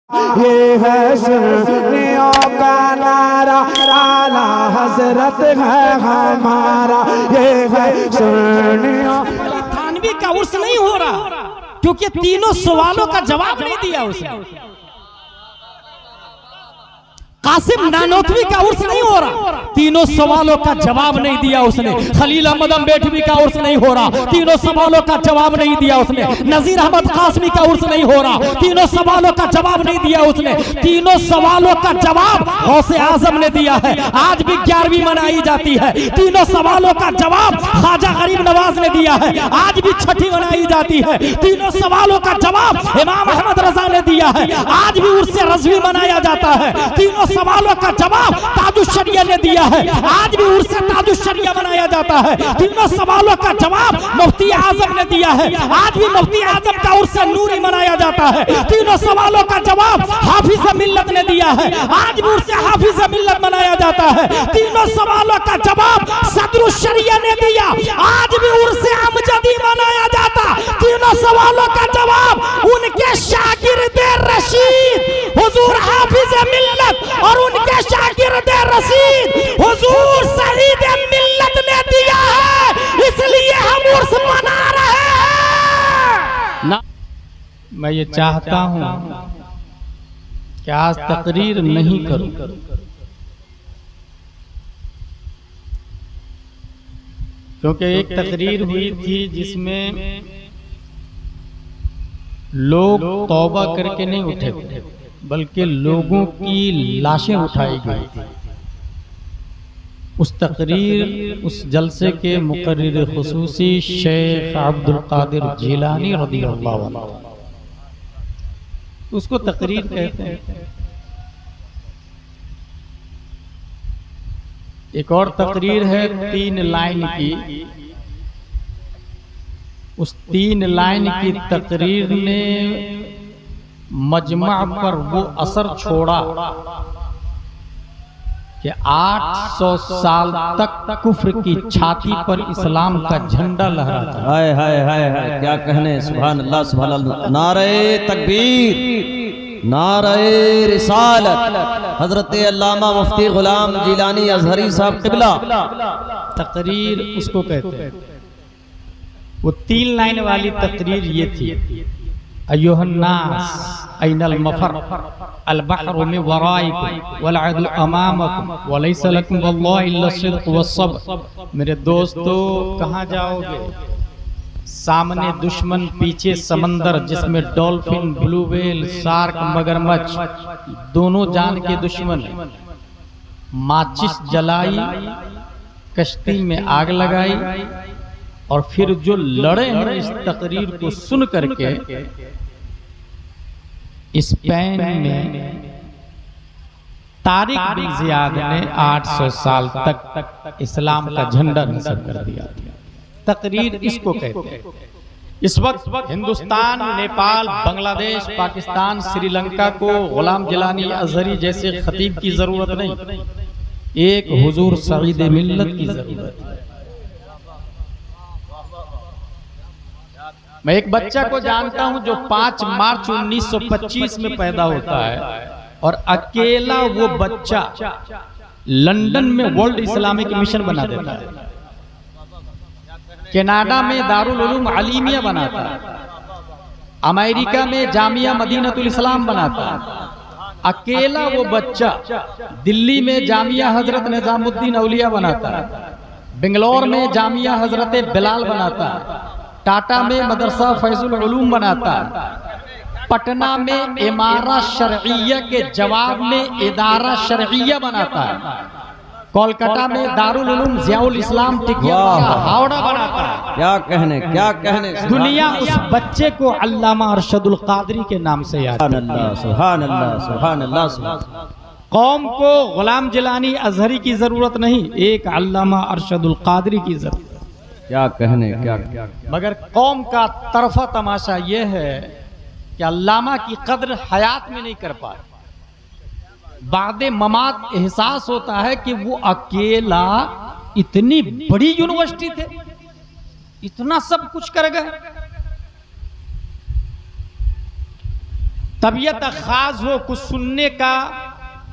ये है सुन्नियों का नारा, आला हजरत है हमारा। ये है सुन्नियों। थानवी का उर्स नहीं हो रहा क्योंकि तीनों सवालों का जवाब नहीं दिया उसने। कासिम नानोतवी का उर्स नहीं हो रहा, तीनों सवालों का जवाब नहीं दिया उसने। खलील अहमद अम्बेडवी का उर्स नहीं हो रहा, तीनों सवालों का जवाब नहीं दिया उसने। नजीर अहमद कासमी का उर्स नहीं हो रहा, तीनों सवालों का जवाब नहीं दिया उसने। तीनों सवालों का जवाब गौसे आजम ने दिया है। आज भी 11वीं मनाई जाती है। तीनों सवालों का जवाब ख्वाजा गरीब नवाज ने दिया है। आज भी 6ठी मनाई जाती है। तीनों सवालों का जवाब इमाम अहमद रजा ने दिया है। आज भी उर्स रज़वी मनाया जाता है। तीनों सवालों का जवाब ताजुश्शरिया ने दिया है। आज भी उर्स ताजुश्शरिया मनाया जाता है। तीनों सवालों का जवाब मुफ्ती आजम ने दिया है। आज भी मुफ्ती आजम का उर्स नूरी मनाया जाता है। तीनों सवालों का जवाब हाफिज मिल्लत ने दिया है। आज भी उर्स हाफिज मिल्लत मनाया जाता है। तीनों सवालों का जवाब सदरुश्शरिया ने दिया। आज भी उर्स अमजदी मनाया जाता। तीनों सवालों का जवाब उनके शागिर्द रशीद हुजूर हाफिज मिल्लत और उनके शागिर्द रशीद हुजूर सईद मिल्लत ने दिया है। इसलिए हम उर्स मना रहे हैं ना। मैं ये चाहता हूं कि आज तकरीर नहीं करूं, क्योंकि एक तकरीर हुई थी जिसमें लोग तौबा करके नहीं उठे थे, बल्कि लोगों की लाशें उठाई गई थी। उस तकरीर, उस जलसे के मुकर्रिर खुसूसी शेख अब्दुल कादिर जिलानी रज़ियल्लाहु अन्हु, उसको तकरीर कहते हैं। एक और तकरीर है 3 लाइन की। उस 3 लाइन की तकरीर ने मजमा पर वो असर छोड़ा कि 800 साल तक कुफ्र की छाती पर इस्लाम का झंडा लहराता। हाय हाय हाय हाय, क्या कहने। सुभान अल्लाह सुभान अल्लाह। नारे तकबीर, नारे रिसालत। हजरत अल्लामा मुफ्ती गुलाम जिलानी अजहरी साहब क़िबला। तकरीर उसको कहते हैं। वो 3 लाइन वाली तकरीर ये थी, अय्युहन्नास ऐनल मफर अल बहरु मिन वराइकुम वल अदल अमामकुम व लैसा लकुम वल्लाहि इल्ला सिद्क़ वस्सब्र। मेरे दोस्तों, कहाँ जाओगे? सामने दुश्मन, पीछे समंदर जिसमें डॉल्फिन, ब्लू व्हेल, शार्क, मगरमच्छ दोनों जान के दुश्मन है। माचिस जलाई, कश्ती में आग लगाई, और फिर जो लड़े हैं इस तकरीर को सुन करके स्पेन में तारिक बिन ज़ियाद ने 800 साल तक इस्लाम का झंडा नस्ब कर दिया। तकरीर इसको कहते हैं। इस वक्त हिंदुस्तान, नेपाल, बांग्लादेश, पाकिस्तान, श्रीलंका को गुलाम जिलानी अजहरी जैसे खतीब की जरूरत नहीं, एक हुजूर सईद मिल्लत की जरूरत है। मैं एक बच्चा को जानता हूं जो 5 मार्च 1925 में पैदा होता है, और अकेला वो बच्चा लंदन में वर्ल्ड इस्लामिक मिशन बना देता है, कनाडा में दारुल उलूम अलीमिया बनाता है, अमेरिका में जामिया मदीनतुल इस्लाम बनाता है। अकेला वो बच्चा दिल्ली में जामिया हजरत निजामुद्दीन औलिया बनाता है, बेंगलोर में जामिया हजरत बिलाल बनाता है, टाटा में मदरसा फैजुल उलूम बनाता है, पटना में इमारा शरइया के जवाब में इदारा शरइया बनाता है, कोलकाता में दारुल उलूम ज़ियाउल इस्लाम टिकिया हावड़ा बनाता है। क्या कहने, क्या कहने। दुनिया उस बच्चे को अल्लामा अरशदुल कादरी के नाम से याद करती है। सुभान अल्लाह सुभान अल्लाह सुभान। कौम को गुलाम जिलानी अजहरी की जरूरत नहीं, एक अल्लामा अरशदुल कादरी की जरूरत। क्या कहने, क्या। मगर कौम का तरफा तमाशा यह है कि अल्लामा की कद्र हयात में नहीं कर पाए। बादे ममात एहसास होता है कि वो अकेला इतनी बड़ी यूनिवर्सिटी थे, इतना सब कुछ कर गए। तबीयत खास हो, कुछ सुनने का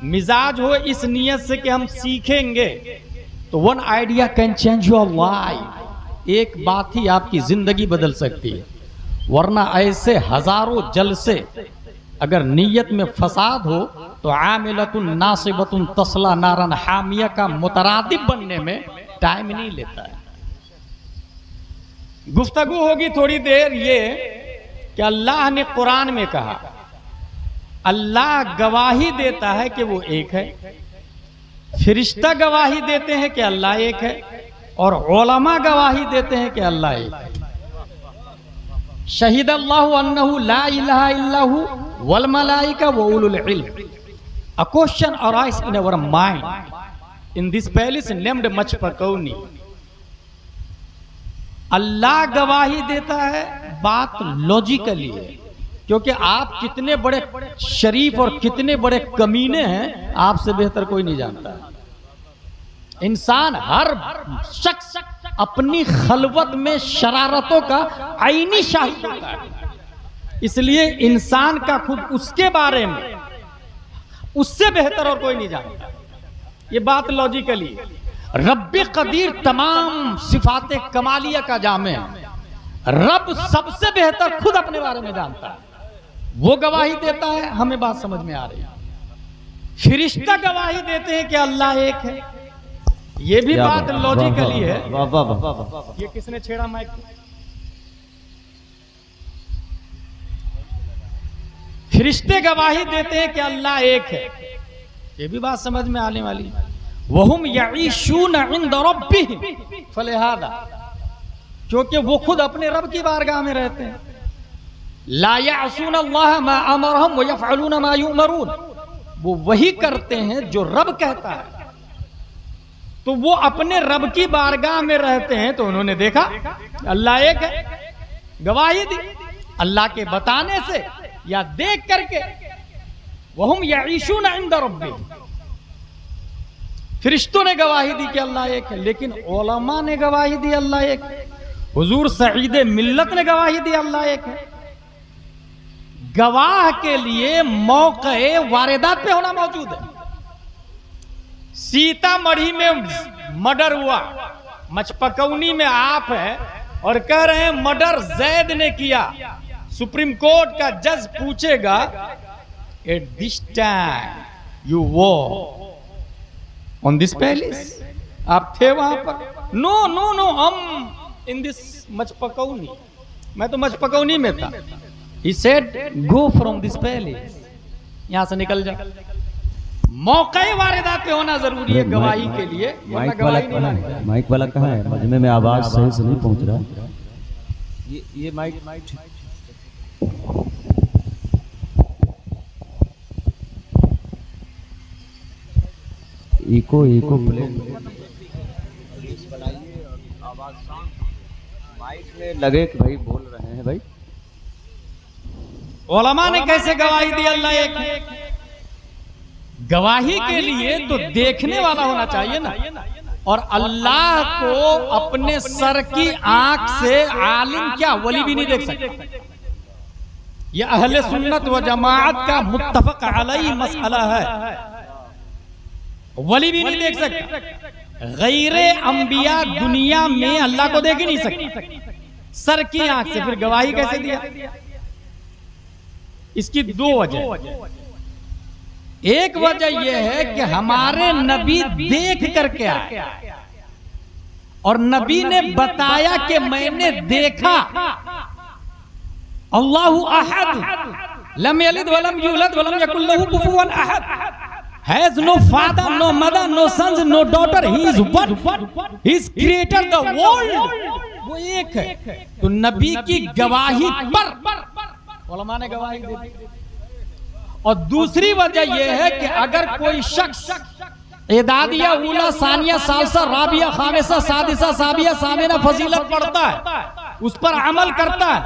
मिजाज हो, इस नियत से कि हम सीखेंगे, तो one idea can change your life. एक बात ही आपकी जिंदगी बदल सकती है, वरना ऐसे हजारों जलसे अगर नीयत में फसाद हो तो आमिलतुन नासिबतुन तस्ला नारन हामिया का मुतरादिब बनने में टाइम नहीं लेता है। गुफ्तगू होगी थोड़ी देर ये कि अल्लाह ने कुरान में कहा, अल्लाह गवाही देता है कि वो एक है, फरिश्ता गवाही देते हैं कि अल्लाह एक है, और उलमा गवाही देते हैं कि अल्लाह एक है। शहीद अल्लाहु अन्नहु ला इलाहा इल्लहु वल मलाइका व उलुल इल्म। A question arises in our mind in this palace named मचपकौनी। अल्लाह गवाही देता है, बात लॉजिकली है, क्योंकि आप कितने बड़े शरीफ और कितने बड़े कमीने हैं आपसे बेहतर कोई नहीं जानता। इंसान हर शख्स अपनी खलवत में शरारतों का आईनी शाहिद होता है, इसलिए इंसान का खुद उसके बारे में उससे बेहतर और कोई नहीं जानता। ये बात लॉजिकली है। रब्बे कदीर तमाम सिफाते कमालिया का जामे है, रब सबसे बेहतर खुद अपने बारे में जानता है, वो गवाही देता है, हमें बात समझ में आ रही है। फरिश्ता गवाही देते हैं कि अल्लाह एक है, ये भी बात लॉजिकली है। ये किसने छेड़ा माइक? फरिश्ते गवाही देते हैं कि अल्लाह एक है, ये भी बात समझ में आने वाली। वहुम यईशून इंद रब्बिहिम फलिहादा, क्योंकि वो खुद अपने रब की बारगाह में रहते हैं। ला यअसून अल्लाह मा अमरहुम व यफअलून मा युमरून, वो वही करते हैं जो रब कहता है, तो वो अपने रब की बारगाह में रहते हैं। तो उन्होंने देखा अल्लाह एक है, गवाही दी अल्लाह के बताने से या देख करके। वहुम यईशून इंद रब्बिहिम, फरिश्तों ने गवाही दी कि अल्लाह एक है, लेकिन उलमा ने गवाही दी अल्लाह एक है, हुजूर सईद मिल्लत ने गवाही दी अल्लाह एक है। गवाह के लिए मौके वारदात पे होना मौजूद है। सीतामढ़ी में मर्डर हुआ, मचपकौनी में आप है और कह रहे हैं मर्डर जैद ने किया। सुप्रीम कोर्ट का जज पूछेगा, एट दिस टाइम यू वो ऑन दिस पैलेस, आप थे वहां पर? नो नो नो, हम इन दिस मचपकौनी, मैं तो मचपकौनी में था। He said, go from this palace, यहां से निकल जा। मौके वारदात पे होना जरूरी है गवाही के लिए। माइक वाला कहाँ है? मजमे में आवाज सही से नहीं पहुंच रहा। ये माइक इको प्ले आवाज माइक में लगे कि भाई बोल रहे हैं। भाई उलमा ने कैसे गवाही दी अल्लाह एक है? गवाही के लिए तो देखने वाला होना चाहिए ना, और अल्लाह को अपने सर की आंख से आलिम क्या वली भी नहीं देख सकते। यह अहले सुन्नत व जमाअत का मुत्तफक अलैहि मसला है, वली भी नहीं देख सकता। गैरे अंबिया दुनिया में अल्लाह को देख ही नहीं सकते सर की आंख से, फिर गवाही कैसे दिया? इसकी दो वजह। एक वजह यह है कि हमारे नबी देख करके आए और नबी ने बताया कि मैंने देखा। अल्लाहु अहद लम यलिद वलम यूलद वलम यकुल लहू कुफुवन अहद, has no father, no mother, no sons, no daughter, he is one, he is created the world, वो एक है। तो नबी की गवाही पर उलमा ने गवाही दी। और दूसरी वजह यह है कि अगर कोई शख्स एदादिया उला सानिया सालसा राबिया खामिसा सादिसा साबिया सामिना फजीलत पढ़ता है, उस पर अमल करता है,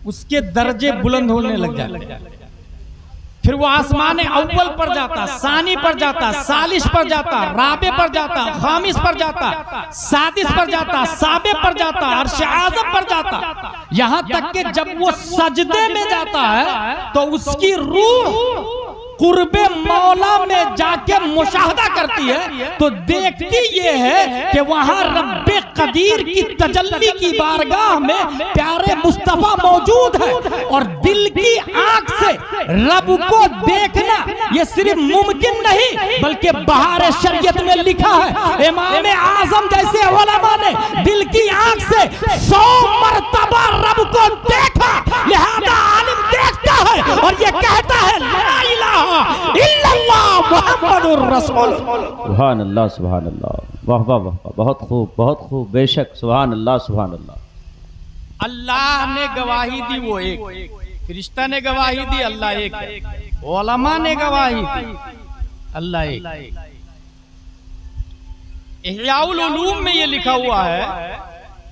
उसके दर्जे बुलंद होने लग जाते हैं। फिर वो आसमान अव्वल पर जाता, सानी पर जाता, सालिश पर जाता, राबे पर जाता, खामिस पर जाता, सादिस पर जाता, साबे पर जाता, अर्श आज़म पर जाता। यहां तक कि जब वो सजदे में जाता है तो उसकी रूह कुर्बे मौला में जाके मुशाहदा करती है, तो देखती ये है कि वहां रब्बे कदीर की तजल्ली की बारगाह में प्यारे मुस्तफा मौजूद है। और दिल की आंख से रब को देखना ये सिर्फ मुमकिन नहीं बल्कि बहार शरीयत में लिखा है। इमाम आजम जैसे उलमा ने दिल की आंख से 100 मरतबा रब को देखा, लिहाजा आलिम देखता है और ये कहता है ला इलाहा इल्लल्लाह मुहम्मदुर रसूलुल्लाह। सुभान अल्लाह, सुभान अल्लाह, वाह वाह वाह, बहुत खूब, बहुत खूब, बेशक, सुभान अल्लाह, सुभान अल्लाह। अल्लाह ने गवाही दी वो एक, फरिश्ता ने गवाही दी अल्लाह एक है, उलमा ने गवाही दी अल्लाह एक। इह्याउल उलूम में ये लिखा हुआ है,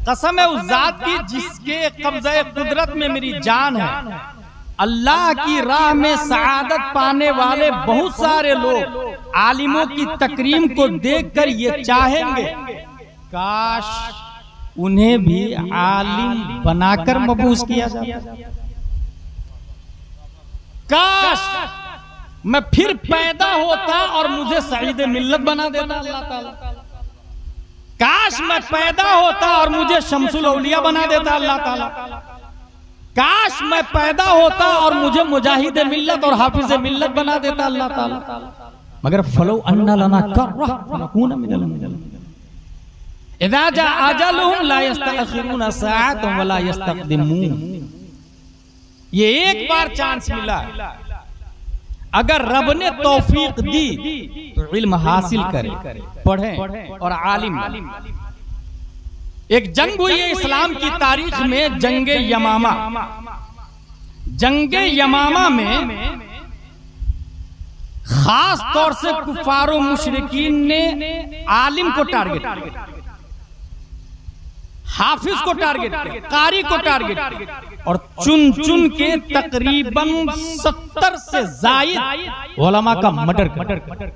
कसम है उस जात की जिसके कब्ज़े कुदरत में मेरी जान है, अल्लाह की राह में सआदत पाने वाले बहुत सारे लोग आलिमों की तकरीम को देखकर ये चाहेंगे काश उन्हें भी आलिम बनाकर मबूस किया जाए, काश मैं फिर पैदा होता और मुझे सईद मिल्लत बना देता अल्लाह ताला, काश मैं पैदा होता और मुझे शमसुल औलिया बना देता अल्लाह ताला, काश मैं पैदा होता और मुझे मुजाहिद मिल्लत और हाफिज मिल्लत बना देता अल्लाह ताला। मगर फलो अन्ना लना कर्रा नकून मिनल मुजरिमीन। इज़ा जा अजलुहुम ला यस्तअखिरून साअतन वला यस्तक़दिमून। ये एक बार चांस मिला, अगर रब ने तौफीक दी तो इल्म हासिल करें, पढ़ें और आलिम बनें। एक जंग हुई है इस्लाम की तारीख में, जंगे यमामा। जंगे यमामा में खास तौर से कुफारो मुशरिकीन ने आलिम को टारगेट किया, हाफिज को टारगेट किया, कारी को टारगेट किया और चुन चुन के तकरीबन 70 से जायद उलमा का मर्डर किया।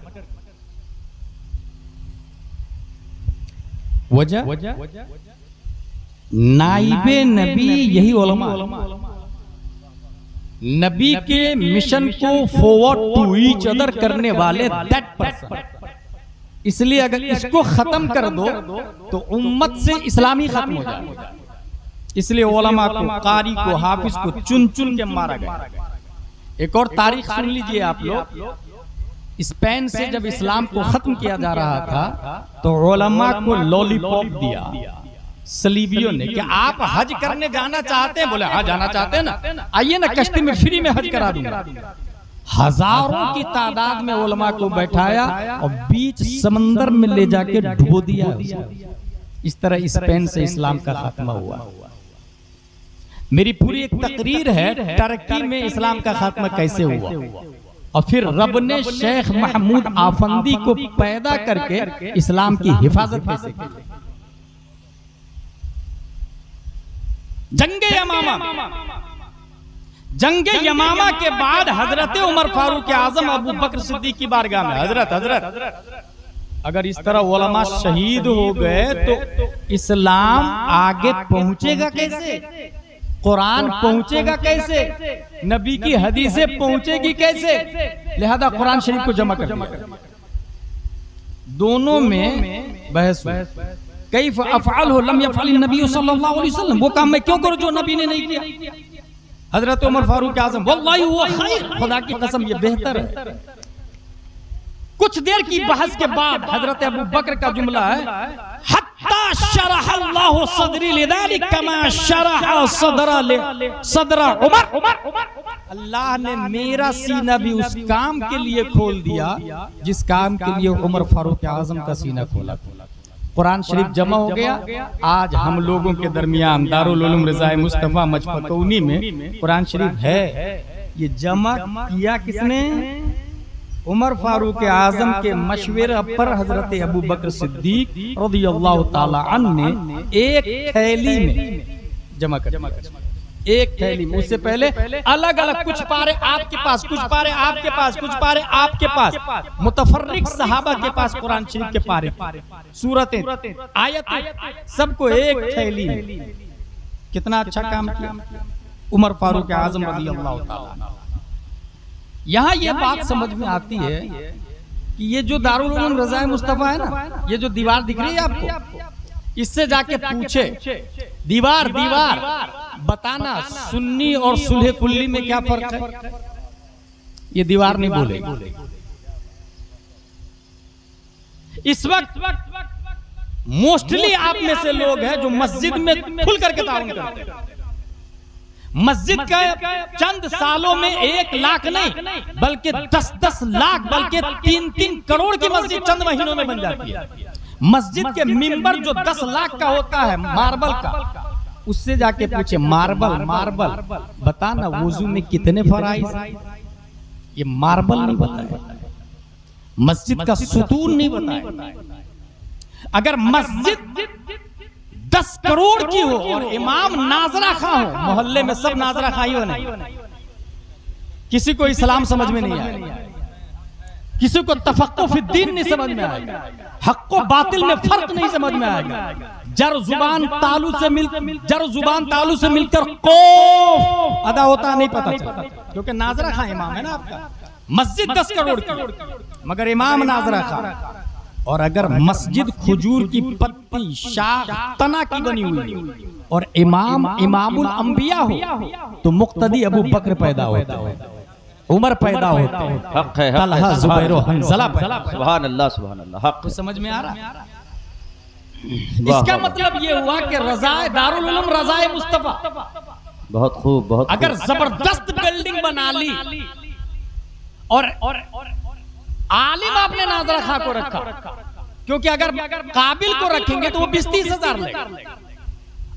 वजह नाइबे नबी यही उलमा, नबी के मिशन को फॉरवर्ड टू ईच अदर करने वाले दैट पर्सन। इसलिए अगर इसको खत्म कर दो तो उम्मत से इस्लामी खत्म हो जाएगा। इसलिए उलमा को, कारी को, हाफिज को चुन चुन के मारा गया। एक और तारीख सुन लीजिए आप लोग, स्पेन से जब इस्लाम को खत्म किया जा रहा था तो उलमा को लॉलीपॉप दिया सलीबियों ने कि आप हज करने जाना चाहते हैं? बोले हाँ जाना चाहते हैं ना, आइए ना कश्ती में फ्री में हज करा दूंगा। हजारों की तादाद में उलमा को बैठाया और बीच समंदर में ले जाके डुबो दिया। इस तरह स्पेन से इस्लाम का खात्मा हुआ। मेरी पूरी एक तकरीर है टर्की में इस्लाम का खात्मा कैसे हुआ और फिर रब ने शेख महमूद आफंदी को पैदा करके इस्लाम की हिफाजत कैसे की। जंगे यमामा, जंगे यमामा के बाद हजरत उमर फारूक आजम अबू बकर सिद्दीक की बारगाह में हजरत अगर इस तरह उलमा शहीद हो गए तो इस्लाम आगे पहुंचेगा कैसे? कुरान पहुंचेगा कैसे? नबी की हदीसें पहुंचेगी कैसे? लिहाजा कुरान शरीफ को जमा कर दिया। दोनों में बहस हुई। कैफ अफ़अल हो लम यफ़अल नबी सल्लल्लाहु अलैहि वसल्लम, वो काम मैं क्यों करूं जो नबी ने नहीं किया। हजरत उमर फारूक आज़म वल्लाहि हुवा खैर, खुदा की कसम ये बेहतर है। कुछ देर की बहस के बाद हजरत अबू बकर का जुमला है, हत्ता शरह अल्लाहु सदरी लिदालिक कमा शरह सदरा उमर। अल्लाह ने मेरा सीना भी उस काम के लिए खोल दिया जिस काम के लिए उमर फारूक आज़म का सीना खोला। कुरान शरीफ जमा हो गया। आज हम लोगों के दरमियान दारुल उलूम रज़ाए मुस्तफ़ा मजपतौनी में कुरान शरीफ है। ये जमा किया किसने? उमर फारूक आज़म के मशवरे पर हजरत अबू बकर सिद्दीक रज़ियल्लाहु ताला अन्हु ने एक थैली में जमा कर, एक थैली में। उससे पहले अलग अलग कुछ पारे आपके पास, कुछ पारे आपके पास, कुछ पारे आपके पास, मुतफर्रिक सहाबा के पास कुरान शरीफ के पारे, सूरतें, आयतें, सबको एक थैली में। कितना अच्छा काम किया उमर फारूक आजम रज़ी अल्लाह ताला। यहाँ ये बात समझ में आती है कि ये जो दारुल उलूम रज़ाए मुस्तफ़ा है ना, ये जो दीवार दिख रही है आपको, इससे जाके पूछे दीवार दीवार बताना सुन्नी और सुलह कुल्ली में क्या फर्क है। ये दीवार नहीं बोलेगी। इस वक्त मोस्टली आप में से लोग हैं जो मस्जिद में खुल करके ताउन करते हैं। मस्जिद का चंद सालों में 1 लाख नहीं बल्कि 10-10 लाख बल्कि 3-3 करोड़ की मस्जिद चंद महीनों में बन जाती है। मस्जिद के मिंबर जो 10 लाख का होता है मार्बल का, उससे जाके पूछे मार्बल बताना वुजू में कितने फराइज। ये मार्बल नहीं बताया, मस्जिद का सुतून नहीं बताया। अगर मस्जिद 10 करोड़ की हो और इमाम नाजरा खा हो, मोहल्ले में सब नाजरा खाई हो, नहीं किसी को इस्लाम समझ में नहीं आएगा, किसी को तफक्कुह फी दीन नहीं समझ में आएगा, हक व बातिल में फर्क नहीं समझ में आएगा। जर जुबान तालू से मिलकर कौफ अदा होता नहीं पता चलता, क्योंकि नाजरा खा इमाम है ना आपका। मस्जिद 10 करोड़ की मगर इमाम नाजरा खा। और अगर मस्जिद खजूर की पत्ती शाख तना की बनी हुई और इमाम इमामुल अंबिया हो तो मुक्तदी अबू बकर पैदा होता है, उमर पैदा होते हैं, हक है, तलहा जुबैर और हंज़ला पैदा। सुभान अल्लाह सुभान अल्लाह। हक तो समझ में आ रहा है। इसका मतलब ये हुआ कि रज़ाए दारुल उलूम रज़ाए मुस्तफ़ा। बहुत खूब, बहुत अगर जबरदस्त बिल्डिंग बना ली और आलिम आपने नाजरा खा को रखा, क्योंकि अगर काबिल को रखेंगे तो वो 20-30 हजार लेगा,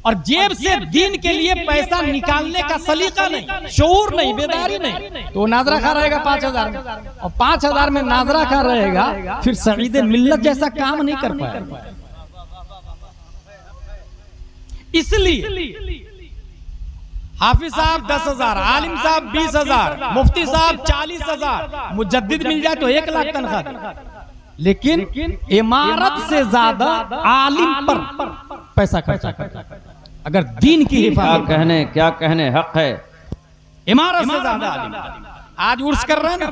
और जेब से दीन के लिए पैसा निकालने का सलीका नहीं, शऊर नहीं, बेदारी नहीं, तो नाजरा खा रहेगा 5000 में, और 5000 में नाजरा खा रहेगा, फिर सईद मिल्लत जैसा काम नहीं कर पाएगा। इसलिए हाफिज साहब 10,000, आलिम साहब 20,000, मुफ्ती साहब 40,000, मुजद्दिद मिल जाए तो 1 लाख तनख्वाह, लेकिन इमारत से ज्यादा आलिम पर पैसा खर्चा करता है। अगर दीन की हिफाजत, क्या कहने हक है। इमारत से ज्यादा आलिम। आज उर्स कर रहे हैं ना,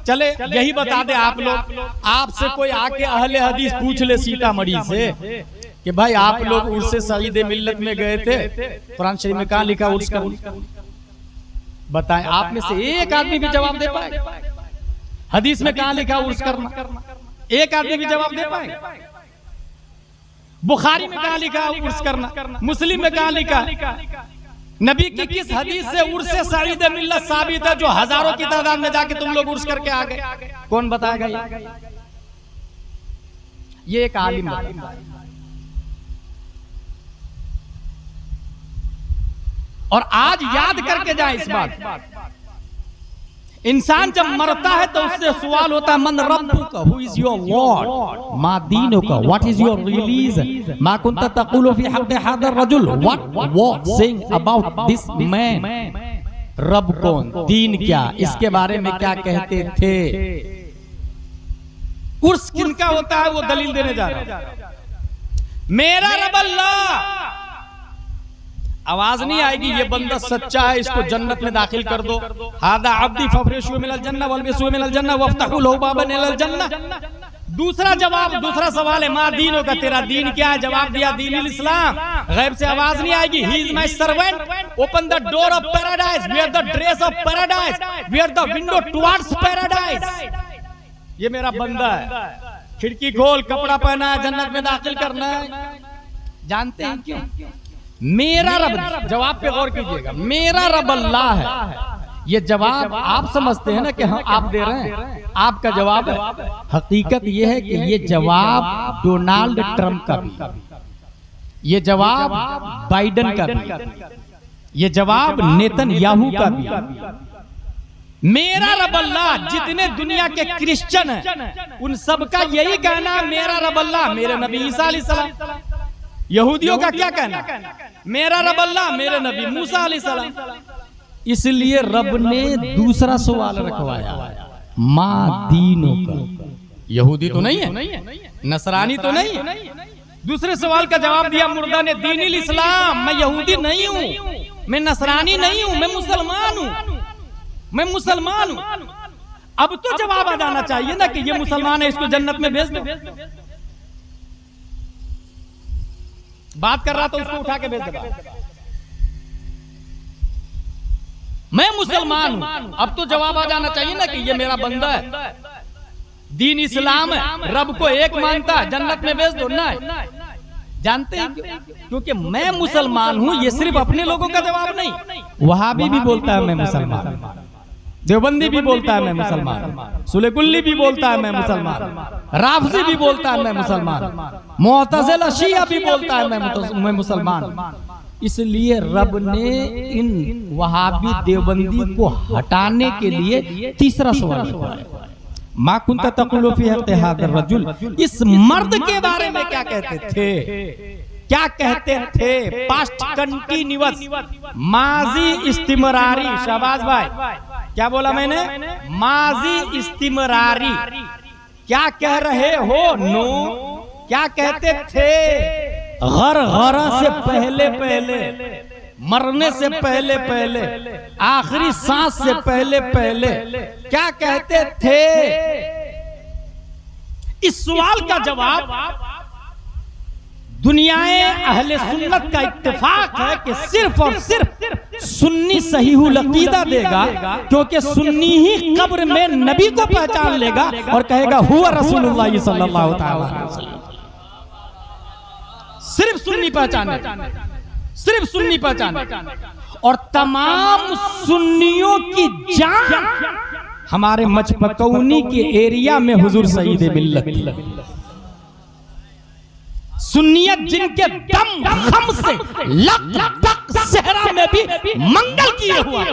चले यही बता दे आप लोग, आपसे कोई आके अहले हदीस पूछ ले सीतामढ़ी से कि भाई आप लोग उर्स सईद मिल्लत में गए थे, कुरान शरीफ में कहां लिखा उर्स कर, बताएं। आप में से एक आदमी भी जवाब दे पाए? हदीस में कहां लिखा उर्स करना? एक आदमी भी जवाब दे पाए? बुखारी में कहां लिखा उर्स करना? मुस्लिम में कहां लिखा? नबी की किस हदीस से उर्स सईद मिल्लत साबित है जो हजारों की तादाद में जाके तुम लोग उर्स करके आ गए? कौन बताएगा? ये एक आलिम बताएगा। और आज याद करके जाए इस बात, इंसान जब मरता है तो उससे सवाल होता है मन रब्बुका, हु इज योर लॉर्ड, मा दीनुका, व्हाट इज योर रिलीजन, मा कुंता तक़ूलु फी हक़्क़ि हाज़ा रजुल, what was saying about this man. रब कौन, दीन क्या, इसके बारे में क्या कहते थे। उर्स किनका होता है वो दलील देने जा रहा है। मेरा रब अल्लाह। आवाज नहीं आएगी ये बंदा सच्चा है, इसको जन्नत में दाखिल कर दो। हादा अब्दी फफरिशु मिनल जन्नह वल्बिसु मिनल जन्नह वफ्तहु लहु बाबन इलल जन्नह। दूसरा जवाब, दूसरा सवाल है मा दीनो का, तेरा दीन क्या है? जवाब दिया दीनुल इस्लाम। गैब से आवाज नहीं आएगी he is my servant, open the door of paradise, where the dress of paradise, where the window towards paradise. ये मेरा बंदा है, खिड़की खोल, कपड़ा पहना है, जन्नत में दाखिल करना है। जानते हैं क्यों? मेरा रब, जवाब पे गौर कीजिएगा, मेरा रब अल्लाह है। ये जवाब आप समझते हैं ना कि हम आप दे रहे हैं, आपका जवाब है। हकीकत ये है कि ये जवाब डोनाल्ड ट्रंप का भी, ये जवाब बाइडेन का भी, ये जवाब नेतन्याहू का भी। मेरा रब अल्लाह, जितने दुनिया के क्रिश्चियन हैं उन सबका यही कहना है मेरा रब अल्लाह। मेरे नबी ईसा अलैहिस्सलाम, यहूदियों का क्या कहना, मेरा रब अल्लाह, मेरे नबी मूसा अलैहिस्सलाम। इसलिए रब ने दूसरा सवाल रखवाया, माँ दीनों का। यहूदी तो नहीं है, नसरानी तो नहीं है। दूसरे सवाल का जवाब दिया मुर्दा ने, दीनिल इस्लाम, मैं यहूदी नहीं हूँ, मैं नसरानी नहीं हूँ, मैं मुसलमान हूँ, मैं मुसलमान हूँ। अब तो जवाब आ जाना चाहिए ना कि ये मुसलमान है, इसको जन्नत में भेज दो। बात कर रहा तो उसको उठा के भेज दो। मैं मुसलमान हूं, अब तो जवाब आ जाना चाहिए ना कि ये मेरा बंदा है, दीन इस्लाम है, रब को एक मानता है, जन्नत में भेज दो। ना जानते हैं क्योंकि मैं मुसलमान हूं, ये सिर्फ अपने लोगों का जवाब नहीं, वहाबी भी बोलता है मैं मुसलमान, देवबंदी भी बोलता है मैं मुसलमान, सुलेकुल्ली भी बोलता है मैं मुसलमान, राफजी भी बोलता है मैं मुसलमान, मुअतज़िला शिया भी बोलता है मैं मुसलमान। इसलिए रब ने इन वहाबी देवबंदी को हटाने के लिए तीसरा सवाल किया, मा कुंत तक़ुलु फी हक़्क़ि हाज़ा रजुल, इस मर्द के बारे में क्या कहते थे, क्या कहते थे। पास्ट कंटीन्यूअस, माजी इस्तिमरारी। शाबाश भाई, क्या बोला मैंने, माजी इस्तिमरारी। क्या कह रहे हो, नो, क्या कहते थे, गरगरा से पहले पहले, मरने से पहले पहले, आखिरी सांस से पहले पहले क्या कहते थे। इस सवाल का जवाब दुनियाए अहले सुन्नत का इत्तेफाक है कि सिर्फ और सिर्फ सुन्नी सहीहुल अकीदा देगा, क्योंकि सुन्नी ही कब्र में नबी को पहचान लेगा और कहेगा हुआ रसूलुल्लाह सल्लल्लाहु अलैहि वसल्लम। सिर्फ सुन्नी पहचाने, सिर्फ सुन्नी पहचाने, और तमाम सुन्नियों की जान हमारे मचपकौनी के एरिया में हुजूर सईद मिल्लत थी। सुन्नियत जिनके दम खम से लक सहरा में भी मंगल किए हुआ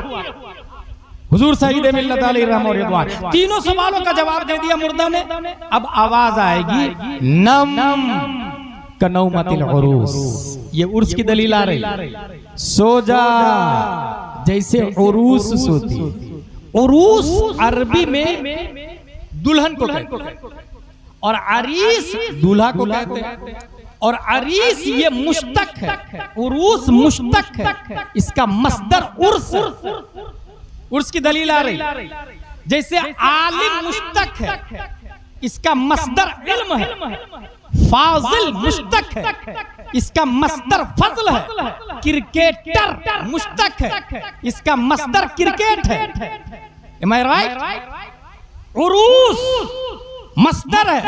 हुजूर सईद मिल्लत अलैहि रहमत व रिदवान। तीनों सवालों का जवाब दे दिया मुर्दा ने। अब आवाज आएगी, नम कनौमतिल उरूस, ये उर्स की दलील आ रही, सो जा जैसे उरूस सोती। उरूस अरबी में दुल्हन को कहते हैं और अरीस दूल्हा को कहते हैं, और अरीस ये मुश्तक है, उरूस मुश्तक है, इसका मस्दर उर्स, उर्स की दलील आ रही। जैसे आलिम मुश्तक है, इसका मस्दर इल्म है, फाजिल मुश्तक है, इसका मस्दर फजल है, क्रिकेटर मुश्तक है, इसका मस्दर क्रिकेट है। Am I right? उरूस मस्दर है,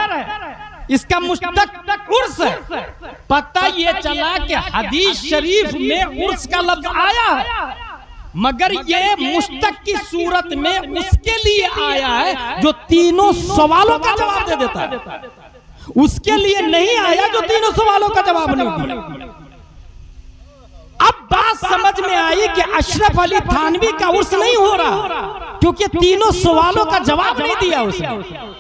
इसका मुश्तक उर्स है। पता ये चला कि हदीस शरीफ में उर्स का लफ्ज आया है, मगर ये मुश्तक की सूरत में उसके लिए आया है जो तीनों सवालों का जवाब दे देता है, उसके लिए नहीं आया जो तीनों सवालों का जवाब नहीं दिया। अब बात समझ में आई कि अशरफ अली थानवी का उर्स नहीं हो रहा क्योंकि तीनों सवालों का जवाब नहीं दिया उसने।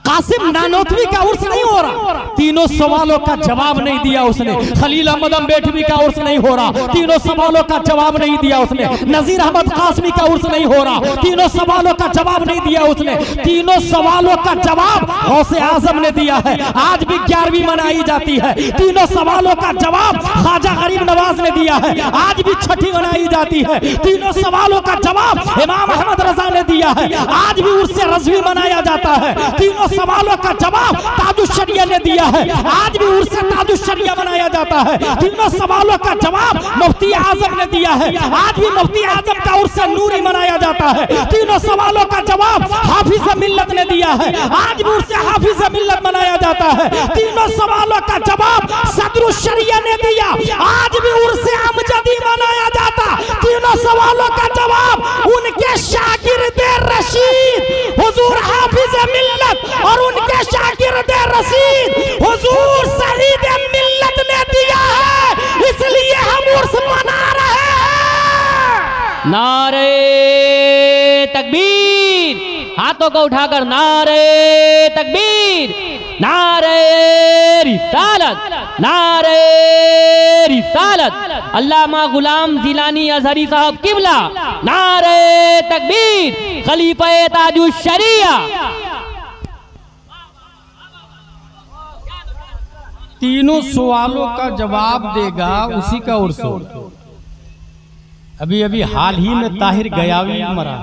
कासिम नानोतवी का उर्स नहीं हो रहा, तीनों सवालों का जवाब नहीं दिया उसने। खलील अहमद बेटवी का उर्स नहीं हो रहा, तीनों सवालों का जवाब नहीं दिया उसने। नजीर अहमद कासमी का उर्स नहीं हो रहा, तीनों सवालों का जवाब नहीं दिया उसने। तीनों सवालों का जवाब गौसे आजम ने दिया है, आज भी 11वीं मनाई जाती है। तीनों सवालों का जवाब ख्वाजा गरीब नवाज ने दिया है, आज भी 6ठी मनाई जाती है। तीनों सवालों का जवाब इमाम अहमद रजा ने दिया है, आज भी उर्स रज़वी मनाया जाता है। तीनों सवालों का जवाब ताजुश्शरिया ने दिया है, आज भी उर्स ताजुश्शरिया मनाया जाता है। तीनों सवालों का जवाब मुफ्ती आजम ने दिया है, आज भी मुफ्ती आजम का उर्स नूरी मनाया जाता है। तीनों सवालों का जवाब हाफिज मिल्लत ने दिया है, आज भी उर्स हाफिज मिल्लत मनाया जाता है। तीनों सवालों का जवाब सदरुश्शरिया ने दिया, आज भी उर्स अमजदी मनाया जाता। तीनों सवालों का जवाब उनके शागिर्द रशीद हुजूर हाफिज मिल्लत और उनके शागिर्द रशीद हुजूर सईद मिल्लत ने दिया है, इसलिए हम उर्स मना रहे हैं। नारे तकबीर, हाथों को उठाकर नारे तकबीर। नारे रिसालत, नारे रिसालत। अल्लामा गुलाम जिलानी अजहरी साहब किबला, नारे तकबीर, खलीफा ताजुश शरिया। तीनों सवालों का जवाब देगा उसी का उर्स। अभी अभी हाल ही में ताहिर गयावी मरा,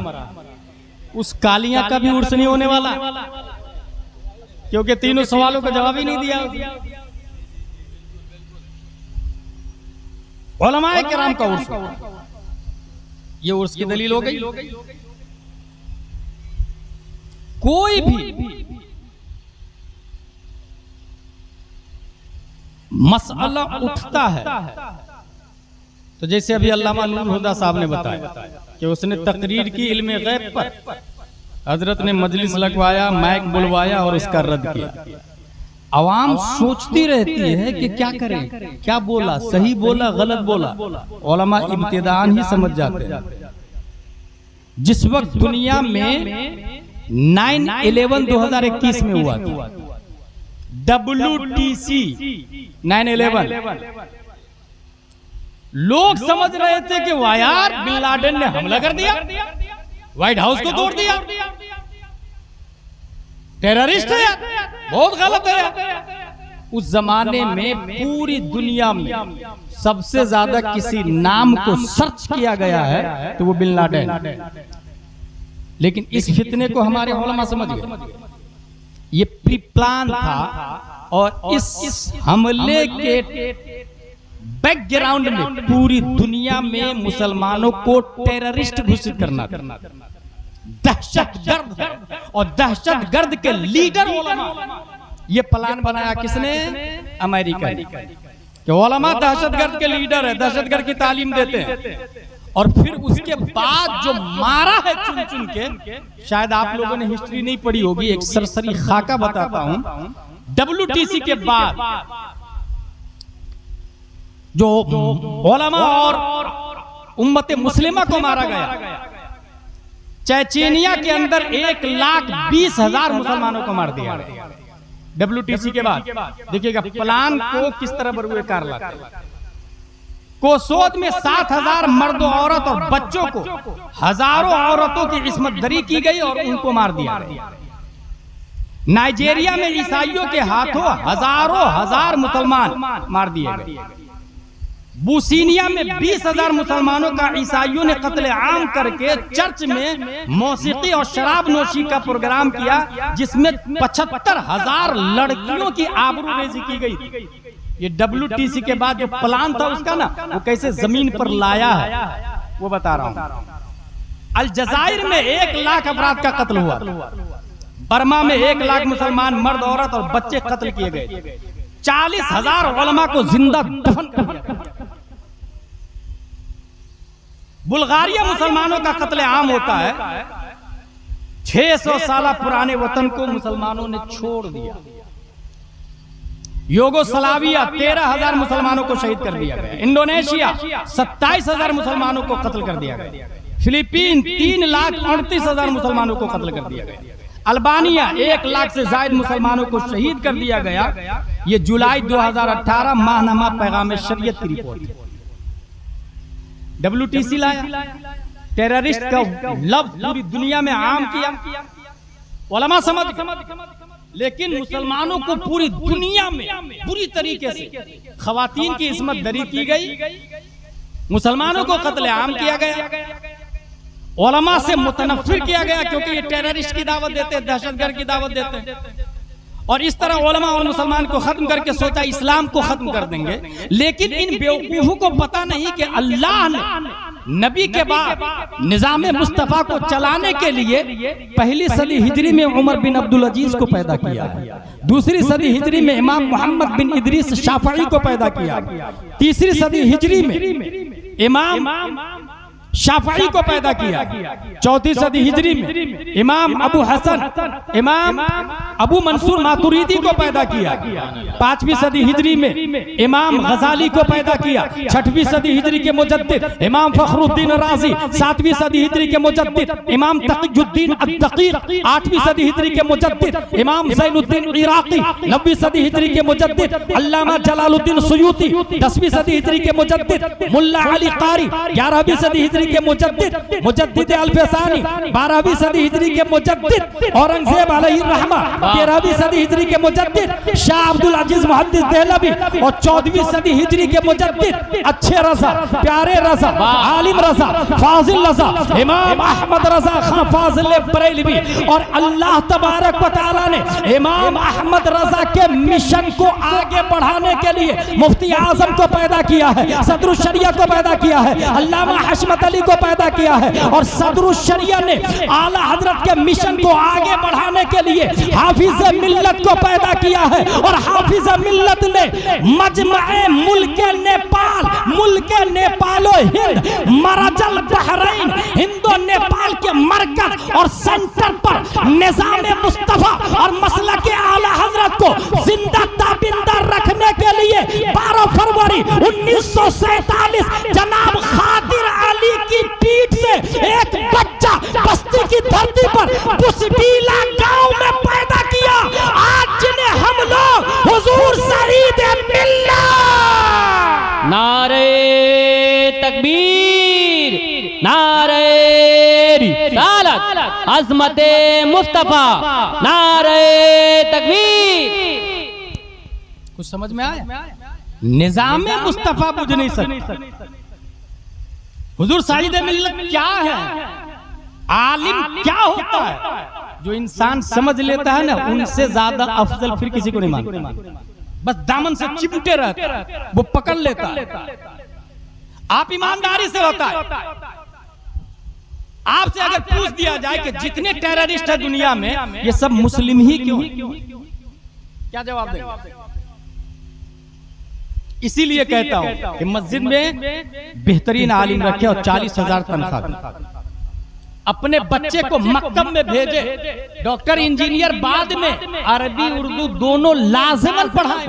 उस कालिया का भी उर्स नहीं होने वाला, क्योंकि तीनों सवालों का जवाब ही नहीं दिया। उलमाए किराम का उर्स, ये उर्स की दलील हो गई। कोई भी मसला उठता है तो जैसे अभी अल्लामा नूर हुदा साहब ने बताया कि उसने तकरीर की इल्मे गैब पर, हजरत ने मजलिस लगवाया, माइक बुलवाया और उसका रद्द किया। आवाम सोचती रहती है कि क्या करें, क्या बोला, सही बोला, गलत बोला। उलमा इब्तिदान ही समझ जाते हैं। जिस वक्त दुनिया में 9/11/2021 में हुआ था, WTC 9/11, लोग समझ रहे थे कि वाह यार बिन लादेन ने हमला कर दिया, व्हाइट हाउस को तोड़ दिया, टेररिस्ट है, बहुत गलत है। उस जमाने में पूरी दुनिया में सबसे ज्यादा किसी नाम को सर्च किया गया है तो वो बिन लादेन। लेकिन इस फितने को हमारे उलमा समझ गए, ये प्री प्लान था और इस हमले के बैकग्राउंड में पूरी दुनिया में मुसलमानों को टेररिस्ट घोषित करना था, दहशतगर्द है। और दहशतगर्द के लीडर उलमा। ये प्लान बनाया किसने? अमेरिका ने, कि उलमा दहशतगर्द के लीडर है, दहशतगर्द की तालीम देते हैं। और फिर उसके बाद जो मारा है चुन चुन के, शायद आप लोगों ने हिस्ट्री नहीं पढ़ी होगी, एक सरसरी खाका बताता हूं। WTC के बाद जो उलमा और उम्मत मुस्लिमा को मारा गया, चेचेनिया के अंदर 1,20,000 मुसलमानों को मार दिया WTC के बाद। देखिएगा प्लान को किस तरह बरूएकार लाते हैं। कोसोद में 7,000 मर्द, औरत और बच्चों को, हजारों औरतों की इस्मत दरी की गई और उनको मार दिया गया। नाइजीरिया में ईसाइयों के हाथों हजारों हजार मुसलमान मार दिए गए। बूसीनिया में 20,000 मुसलमानों का ईसाइयों ने कत्ले आम करके चर्च में मौसीकी और शराब नोशी का प्रोग्राम किया, जिसमें 75,000 लड़कियों की आबरूरेजी की गई थी। ये WTC के बाद जो प्लान था उसका ना, वो कैसे जमीन पर लाया है वो बता रहा हूं। अलजायर में 1 लाख अफराद का कत्ल हुआ। बर्मा में 1 लाख मुसलमान मर्द, औरत और बच्चे कत्ल किए गए। 40,000 उलमा को जिंदा दफन कर दिया। बुल्गारिया मुसलमानों का कत्ले आम होता है। 600 साल पुराने वतन को मुसलमानों ने छोड़ दिया। योगोस्लाविया 13,000 मुसलमानों को शहीद कर दिया गया। इंडोनेशिया 27,000 मुसलमानों को कत्ल कर दिया गया। फिलीपीन 3,38,000 मुसलमानों को कत्ल कर दिया गया। अल्बानिया 1 लाख से ज्यादा मुसलमानों को शहीद कर दिया गया। ये जुलाई 2018 माहनामा पैगाम शरीयत की रिपोर्ट है। WTC लाया, टेररिस्ट का लफ्ज पूरी दुनिया में आम किया, उलमा समझ, लेकिन मुसलमानों को पूरी दुनिया में बुरी तरीके से खवातीन की इस्मत दरी की गई, मुसलमानों को कत्ले आम किया गया, उलमा से मुतनफ्फिर किया गया, क्योंकि ये टेररिस्ट की दावत देते हैं, दहशतगर्द की दावत देते हैं। और इस तरह उलमा और मुसलमान को खत्म करके सोचा इस्लाम को खत्म कर देंगे। लेकिन इन बेवकूफों को पता नहीं कि अल्लाह ने नबी के बाद निजाम मुस्तफा को चलाने के लिए पहली सदी हिजरी में उमर बिन अब्दुल अजीज को पैदा किया है, दूसरी सदी हिजरी में इमाम मोहम्मद बिन इदरीस शाफई को पैदा किया, तीसरी सदी हिजरी में इमाम शाफई को पैदा किया 4वीं सदी हिजरी में। इमाम अबू हसन, इमाम अबू मंसूर मातुरीदी को पैदा किया 5वीं सदी हिजरी में। इमाम गजाली को पैदा किया 6वीं सदी हिजरी के मुजद्दिद इमाम फखरुद्दीन राजी, 7वीं सदी हिजरी के मुजद्दिद इमाम तकीयुद्दीन अद-दकीक, 8वीं सदी हिजरी के मुजद्दिद इमाम ज़ैनुद्दीन इराकी, 9वीं सदी हिजरी के मुजद्दिद अल्लामा जलालुद्दीन सुयूती, 10वीं सदी हिजरी के मुजद्दिद मुल्ला अली कारी, 11वीं सदी हिजरी के मुजद्दिद मुजद्दिद अल-फसानी, 12वीं सदी हिजरी के मुजद्दिद औरंगजेब अलैहि रहमा, 13वीं सदी हिजरी के मुजद्दिद शाह अब्दुल अजीज मुहद्दिस देहलवी और 14वीं सदी हिजरी के मुजद्दिद अच्छे रजा, प्यारे रजा, आलिम रजा, फाजिल रजा इमाम अहमद रजा खां फाजिल बरेलवी। और अल्लाह तबारक व तआला ने इमाम अहमद रजा के मिशन को आगे बढ़ाने के लिए मुफ्ती आजम को पैदा किया है, सदरुल शरिया को पैदा किया है, अल्लामा हशमत अली को पैदा किया है। और सदरुल शरिया ने आला हजरत के मिशन को आगे बढ़ाने के लिए हाफिज मिल्लत को पैदा किया है। और हाफिज मिल्लत ने मजमए मुल्क नेपाल, मुल्क नेपालो हिंद, मरजल बहरैन, हिंदो नेपाल के मरकज और सेंटर पर निजाम मुस्तफा और मसला के आला हजरत को जिंदा ताबिंदा रखने के लिए 12 फरवरी 1947 जनाब खादिर अली की पीठ से एक बच्चा बस्ती की धरती पर बुसबीला गांव में पैदा किया। आज जिन्हें हम लोग हुजूर शरीद मिल्लत, नारे तकबीर, नारे रिसालत, अज़मते मुस्तफा, नारे तकबीर। कुछ समझ में आया? निजाम मुस्तफा बुझ नहीं सकते। हुजूर साहिद मिल्लत क्या है, आलिम क्या होता है, जो इंसान समझ लेता है ना उनसे ज्यादा अफजल फिर किसी को नहीं मानता। बस दामन से चिपटे रहता है, वो पकड़ लेता है। आप ईमानदारी से बताएं, आपसे अगर पूछ दिया जाए कि जितने टेररिस्ट है दुनिया में ये सब मुस्लिम ही क्यों, क्या जवाब देंगे? इसीलिए कहता हूं कि मस्जिद में बेहतरीन आलिम रखे और 40,000 तनख्वाह, अपने बच्चे को मक्तब में भेजे, डॉक्टर इंजीनियर बाद में अरबी उर्दू दोनों लाजमन पढ़ाएं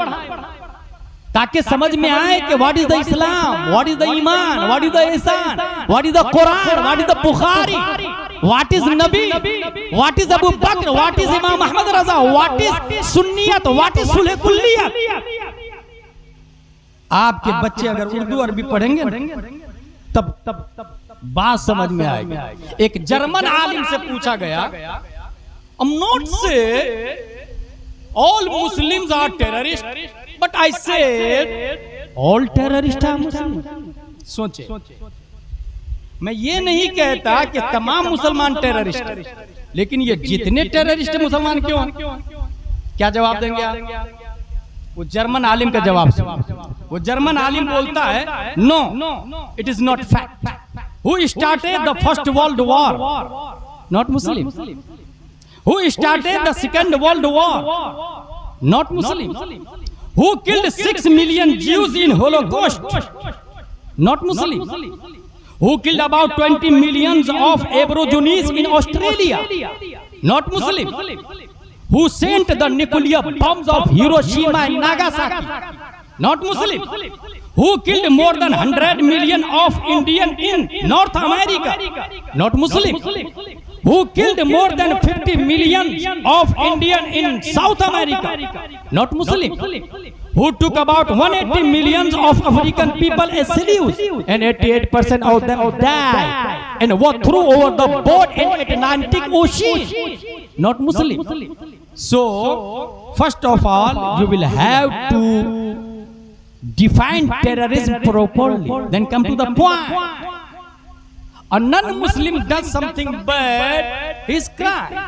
ताकि समझ में आए कि what is the Islam, what is the iman, what is the ehsan, what is the Quran, what is the Bukhari, what is nabi, what is Abu Bakr, what is Imam Ahmad Raza, what is Sunniyat, what is Sulah Kulliyat. आपके बच्चे अगर उर्दू अरबी पढ़ेंगे तब बात समझ में आएगी। एक जर्मन आलिम से पूछा गया, I'm not say all Muslims are terrorists, but I said all terrorists are Muslims. सोचे, मैं ये नहीं कहता कि तमाम मुसलमान टेररिस्ट हैं, लेकिन ये जितने टेररिस्ट मुसलमान क्यों हैं? क्या जवाब देंगे आप? वो जर्मन आलिम का जवाब सुनो। वो जर्मन आलिम बोलता है, no it is not fact. Who started the first world war? Not Muslim. Who started the second world war? Not Muslim. Who killed 6 million Jews in Holocaust? Not Muslim. Who killed about 20 millions of Aborigines in Australia? Not Muslim. Who sent the nuclear bombs of Hiroshima and Nagasaki? Not Muslim. Who killed more than 100 million of Indian in North America? Not Muslim. Who killed more than 50 million of Indian in South America? Not Muslim. Who took about 180 millions of African people as slaves and 88% of them died and were thrown over the boat in Atlantic Ocean? Not Muslim. So, first of all, you will have to define terrorism properly, then come to the point. A non-Muslim does something bad, he is crime.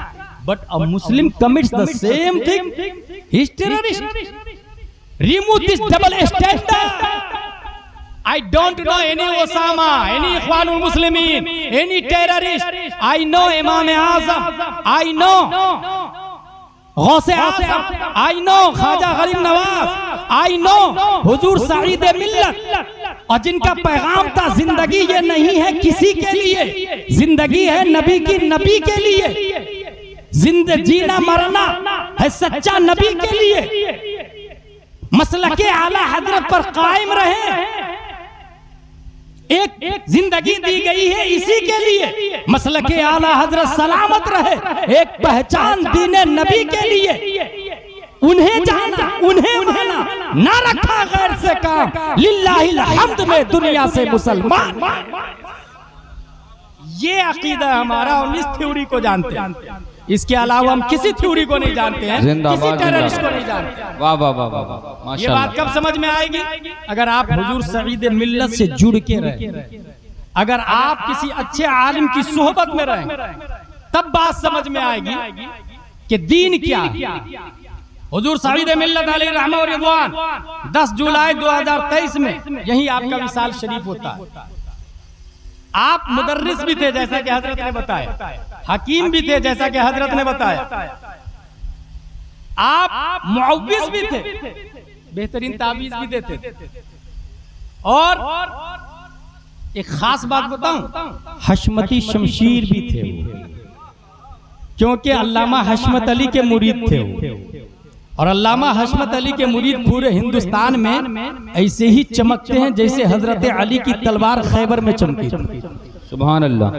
But a Muslim commits the same thing, he is terrorist. Remove this double standard. I don't know any Osama, any Ikhwanul Muslimin, any terrorist. I know Imam Azam. I know गौसे आज़म, I know Khwaja Garib Nawaz, I know हुजूर सईद मिल्लत, और जिनका पैगाम था जिंदगी ये नहीं है किसी के लिए, जिंदगी है नबी की, नबी के लिए, जीना मरना है सच्चा नबी के लिए, मसलके आला हजरत पर कायम रहे, एक जिंदगी दी गई है इसी के लिए, मसलके आला हजरत सलामत रहे, एक पहचान दीने नबी के लिए, उन्हें जाना उन्हें माना, ना रखा गैर से काम, लिल्लाहिल हम्द में दुनिया से मुसलमान। ये अकीदा हमारा, और इस थ्योरी को जानते हैं, इसके अलावा हम किसी थ्योरी को नहीं जानते हैं, किसी टेररिस्ट को नहीं जानते। वाह वाह वाह वाह वाह, ये बात कब समझ में आएगी? अगर आप हुजूर सईद मिल्लत से जुड़ के रहे, अगर आप किसी अच्छे आलिम की सोहबत में रहे, तब बात समझ में आएगी कि दीन क्या है। हुजूर सईद मिल्लत अलैहि रहमत व रिज़वान 10 जुलाई 2023 में यही आपका विसाल शरीफ होता है। आप मुदर्रिस भी थे जैसा कि हजरत ने बताया, हकीम भी थे जैसा कि हजरत ने बताया, आप मुअव्विज़ भी थे, बेहतरीन तावीज़ भी देते थे, और एक खास बात बताऊं, हशमती शमशीर भी थे वो, क्योंकि अल्लामा हशमत अली के मुरीद थे वो, और अल्लामा हशमत अली के मुरीद पूरे हिंदुस्तान में ऐसे ही चमकते हैं जैसे हजरत अली की तलवार खैबर में चमकी थी। सुभान अल्लाह।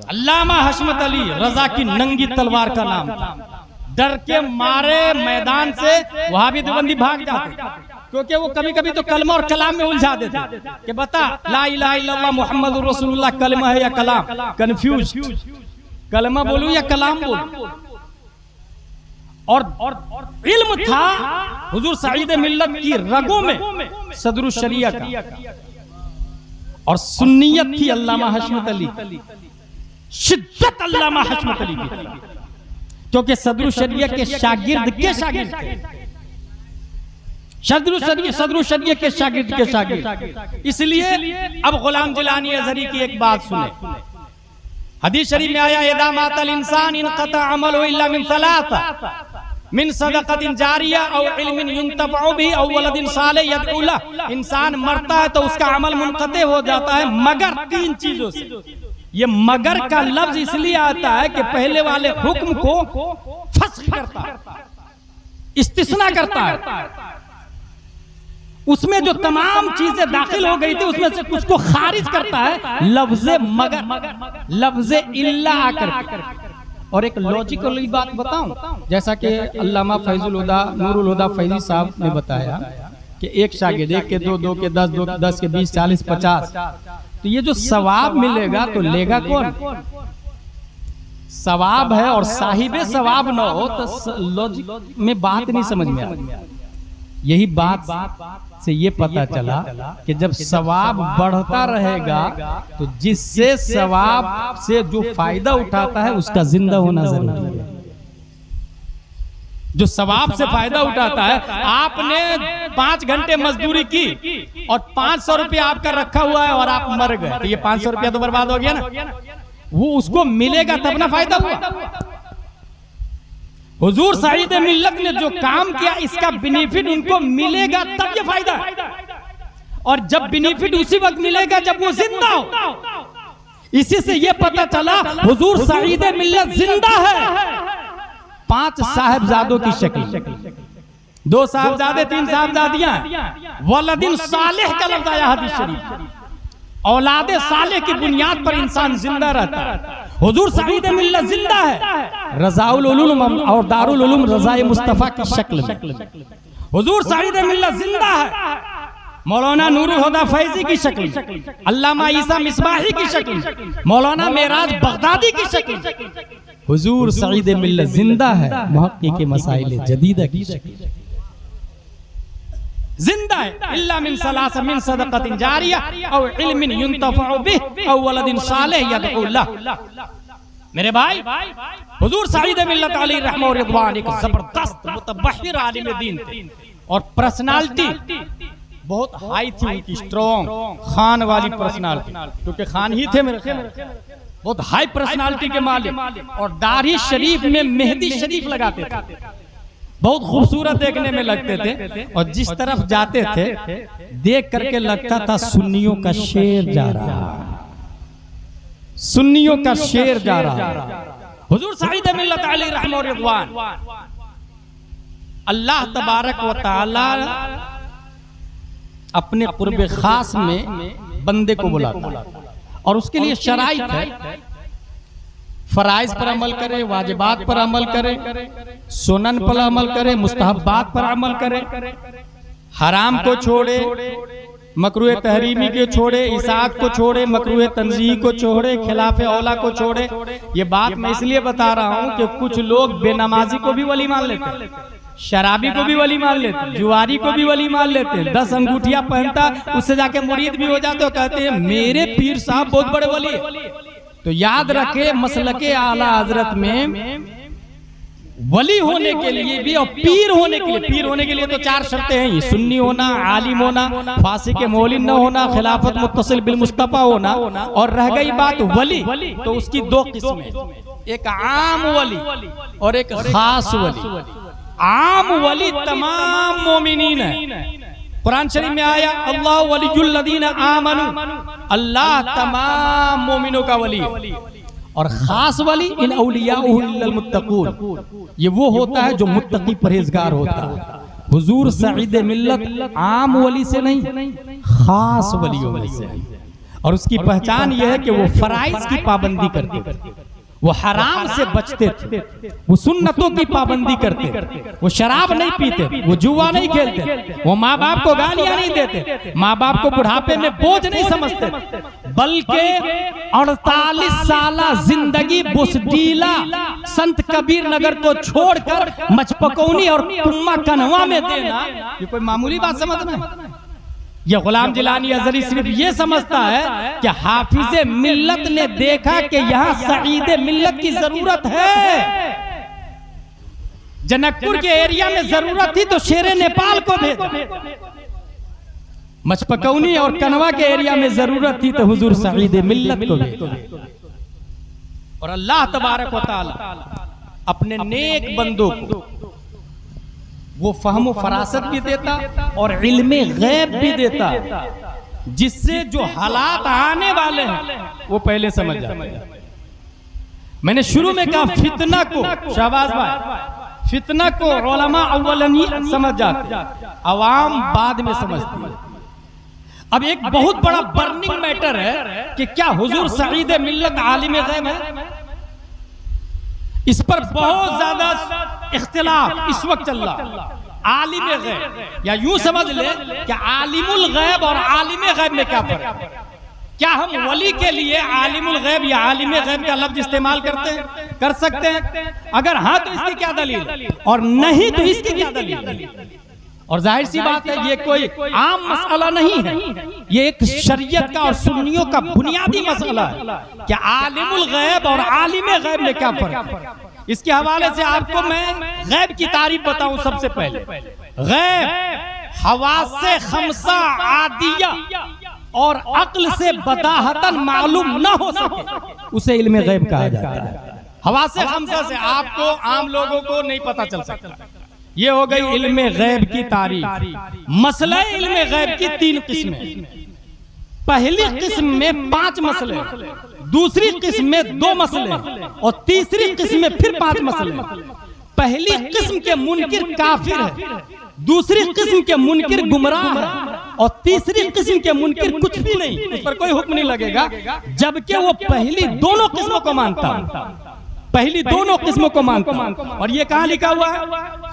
अल्लामा हशमत अली रजा की नंगी तलवार का नाम था। डर के मारे मैदान से वहाबी देवबंदी भाग जाते, क्योंकि वो कभी कभी तो कलमा और कलाम में उलझा देते कि बता ला इलाहा इल्लल्लाह मुहम्मदुर रसूलुल्लाह कलमा है या कलाम, कंफ्यूज, कलमा बोलूं या कलाम बोलूं। और इल्म था हुजूर सईद मिल्लत की रगों में सदरुल शरिया का, और सुन्नियत थी अल्लामा हशमत अली, शिद्दत अल्लामा हशमत अली की, क्योंकि सदरुल शरिया के शागिर्द थे, सदरुल शरिया के शागिर्द के शागिर्द। इसलिए अब गुलाम जिलानी अज़हरी की एक बात सुने, हदीस शरीफ में आया इज़ा मातल इंसान इनक़ता अमलुहु इल्ला मिन सलासा, मिन सदक़तिन जारिया औ इल्मिन युंतफ़उ बिही औ वलदिन सालिह यदउ लह। इंसान मरता है तो उसका अमल मुनक़ते हो जाता है मगर 3 चीजों से। ये मगर का लफ्ज इसलिए आता है कि पहले वाले हुक्म को फस्ख करता है, इस्तिस्ना करता है, उसमें जो तमाम चीजें दाखिल हो गई थी उसमें से कुछ को खारिज करता है लफ्ज़े मगर, लफ्ज़े इल्ला आकर। और एक लॉजिकल बात बताऊं, जैसा कि अल्लामा फैजुल हुदा नूरुल हुदा फैजी साहब ने बताया कि एक शागिर्द, एक के 2, 2 के 10, 10 के 20, 40, 50, तो ये जो सवाब मिलेगा तो लेगा कौन? सवाब है और साहिबे सवाब न हो तो लॉजिक में बात नहीं समझ में आती। यही बात से ये पता चला कि जब सवाब बढ़ता रहेगा तो जिससे सवाब से जो फायदा उठाता है उसका जिंदा होना जरूरी है। जो सवाब से फायदा उठाता है, आपने 5 घंटे मजदूरी की और 500 रुपया आपका रखा हुआ है और आप मर गए, तो ये 500 रुपया तो बर्बाद हो गया ना। वो उसको मिलेगा तब ना फायदा हुआ। हुजूर सईद मिल्लत ने जो काम किया इसका बेनिफिट उनको मिलेगा तब ये फायदा है, और जब बेनिफिट उसी वक्त मिलेगा जब वो जिंदा हो। इसी से ये पता चला हुजूर सईद मिल्लत जिंदा है। 5 साहिबजादों की शक्ल, 2 साहिबजादे 3 साहिबजादियां, वलदिन सालिह का लफ्ज आया हदीस शरीफ। औलादे सालिह की बुनियाद पर इंसान जिंदा रहता है। हुजूर सईद मिल्लत जिंदा है रज़ाउल उलूम और दारुल उलूम रज़ाए मुस्तफा की शक्ल में। हुजूर सईद मिल्लत जिंदा है मौलाना नूरुल हुदा फैजी की शक्ल में, अल्लामा ईसा मिसबाही की शक्ल में, मौलाना मेराज बगदादी की शक्ल में। हुजूर सईद मिल्लत जिंदा है मुहक्किक मसाइल जदीदा की शक्ल में जिंदा है। इल्ला मिन सलासा मिन सदक़तिन जारिया औ इल्मिन युंतफ़उ बिही औ वलदिन सालिह यदउ लह। मेरे भाई, हुजूर सईद मिल्लत अलैहि रहमत व रिज़वान एक जबरदस्त मुतबहिर आलिम दीन थे, और पर्सनालिटी बहुत हाई थी उनकी, स्ट्रॉन्ग खान वाली पर्सनालिटी, क्योंकि खान ही थे मेरे ख्याल, बहुत हाई पर्सनालिटी के मालिक। और दाढ़ी शरीफ में मेहंदी शरीफ लगाते थे, बहुत खूबसूरत देखने में लगते थे और जिस तरफ जाते थे देख करके लगता था सुन्नियों का शेर जा रहा, सुन्नियों का शेर जा रहा। हुजूर सईद मिल्लत अली रहमतुल्लाह रिज़वान, अल्लाह तबारक व तआला अपने कुर्ब खास में बंदे को बुलाता और उसके लिए शराइत है, फराइज पर अमल करे, वाजिबात पर अमल करे, सुनन पर अमल करे, मुस्तहब्बात पर अमल करे, हराम को छोड़े, मकरूह तहरीमी को छोड़े, इसात को छोड़े, मकरूह तंज़ीह को छोड़े, खिलाफ औला को छोड़े। ये बात मैं इसलिए बता रहा हूँ कि कुछ लोग बेनमाजी को भी वली मान लेते हैं, शराबी को भी वली मान लेते हैं, जुआरी को भी वली मान लेते हैं, 10 अंगूठियां पहनता उससे जाके मुरीद भी हो जाते और कहते हैं मेरे पीर साहब बहुत बड़े वली है। तो याद रखे मसलके आला हजरत में वली होने के लिए भी और पीर होने के लिए, पीर होने के लिए तो 4 शर्तें हैं, सुन्नी होना, आलिम होना, फासिक मौलिन न होना, खिलाफत मुत्तसिल बिल मुस्तफा होना। और रह गई बात वली, तो उसकी 2 किस्में, एक आम वली और एक खास वली। आम वली तमाम मोमिनीन है, कुरान शरीफ में आया अल्लाह वलियुल लदीना आमनू, अल्लाह तमाम मोमिनों का वली है। और खास वली इन औलियाउहु इल्लल मुत्तकून, ये वो होता है जो मुत्तकी परहेजगार होता है। हुजूर सईद मिल्लत आम वली से नहीं, खास वलियों में से। और उसकी पहचान यह है कि वो फराइज की पाबंदी करते थे, वो हराम से बचते थे, वो सुन्नतों की पाबंदी करते, वो शराब नहीं पीते, वो जुआ नहीं खेलते, वो माँ बाप को गालियां नहीं देते, माँ बाप को बुढ़ापे में बोझ नहीं समझते, बल्कि 48 साला जिंदगी बुसडीला संत कबीर नगर को छोड़कर मचपकौनी और तुम्मा कन्हवा में देना, ये कोई मामूली बात समझ में। ये गुलाम जिलानी अज़हरी सिर्फ ये समझता है कि हाफिज़े मिल्लत ने देखा कि यहाँ सईद मिल्लत की जरूरत है, जनकपुर के एरिया में जरूरत थी तो शेरे नेपाल को भेजा, मचपकौनी और कनवा के एरिया में जरूरत थी तो हुजूर सईद मिल्लत को भेजा। और अल्लाह तबारक व तआला अपने नेक बंदों को वो फहम फरासत भी देता और इल्मे गैब भी देता, जिससे जो हालात आने वाले हैं वो पहले समझ जाते। मैंने शुरू में कहा फितना को, शहबाज भाई, फितना को उलमा अव्वलन ही समझ जाते, अवाम बाद में समझती है। अब एक बहुत बड़ा बर्निंग मैटर है कि क्या हुजूर सईद मिल्लत आलिम गैब है? इस पर बहुत ज्यादा इख्तिलाफ इस वक्त चल रहा। आलिम गैब, या यूं समझ ले कि आलिमुल गैब और आलिम गैब में क्या फर्क है? क्या हम वली के लिए आलिमुल गैब या आलिम गैब का लफ्ज इस्तेमाल करते हैं, कर सकते हैं? अगर हाँ तो इसकी क्या दलील, और नहीं तो इसकी क्या दलील? और जाहिर सी बात है ये कोई आम मसला नहीं है, ये एक शरीयत का और सुन्नियों का बुनियादी मसला है कि आलिमुल गैब और आलिम गैब में क्या फर्क है। इसके हवाले से आपको मैं गैब की तारीफ बताऊं। सबसे पहले गैब हवासे खमसा आदिया और अक्ल से बदाहतन मालूम न हो सके उसे इल्म गैब कहा जाता है। हवासे खमसा से आपको आम लोगों को नहीं पता चल सकता। ये हो गई इल्म गैब की तारीफ। मसला इल्म गैब की 3 किस्में। पहली किस्म में 5 मसले, दूसरी किस्म में 2 मसले और तीसरी किस्म में फिर 5 मसले। पहली किस्म के मुनकिर काफिर है, दूसरी किस्म के मुनकिर गुमराह है और तीसरी किस्म के मुनकिर कुछ भी नहीं, उस पर कोई हुक्म नहीं लगेगा, जबकि वो पहली दोनों किस्मों को मानता है, पहली दोनों किस्मों को मानता। और ये कहाँ लिखा हुआ है?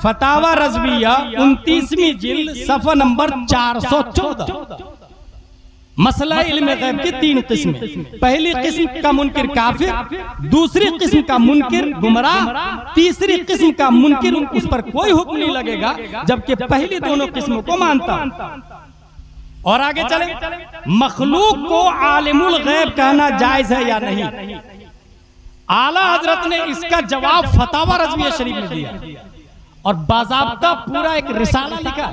फतावा रज़विया 29वीं जिल्द सफ़ा नंबर 414। मसला इल्म गैब की 3 किस्में। पहली किस्म का मुनकिर काफिर, दूसरी किस्म का मुनकिर गुमराह, तीसरी किस्म का मुनकिर उस पर कोई हुक्म नहीं लगेगा, जबकि पहली दोनों किस्मों को मानता। और आगे चले, मखलूक को आलिमुल गैब कहना जायज है या नहीं? आला हजरत ने इसका जवाब फतावा रज़विया शरीफ में दिया और बाज़ाब्ता पूरा एक रिसाला लिखा,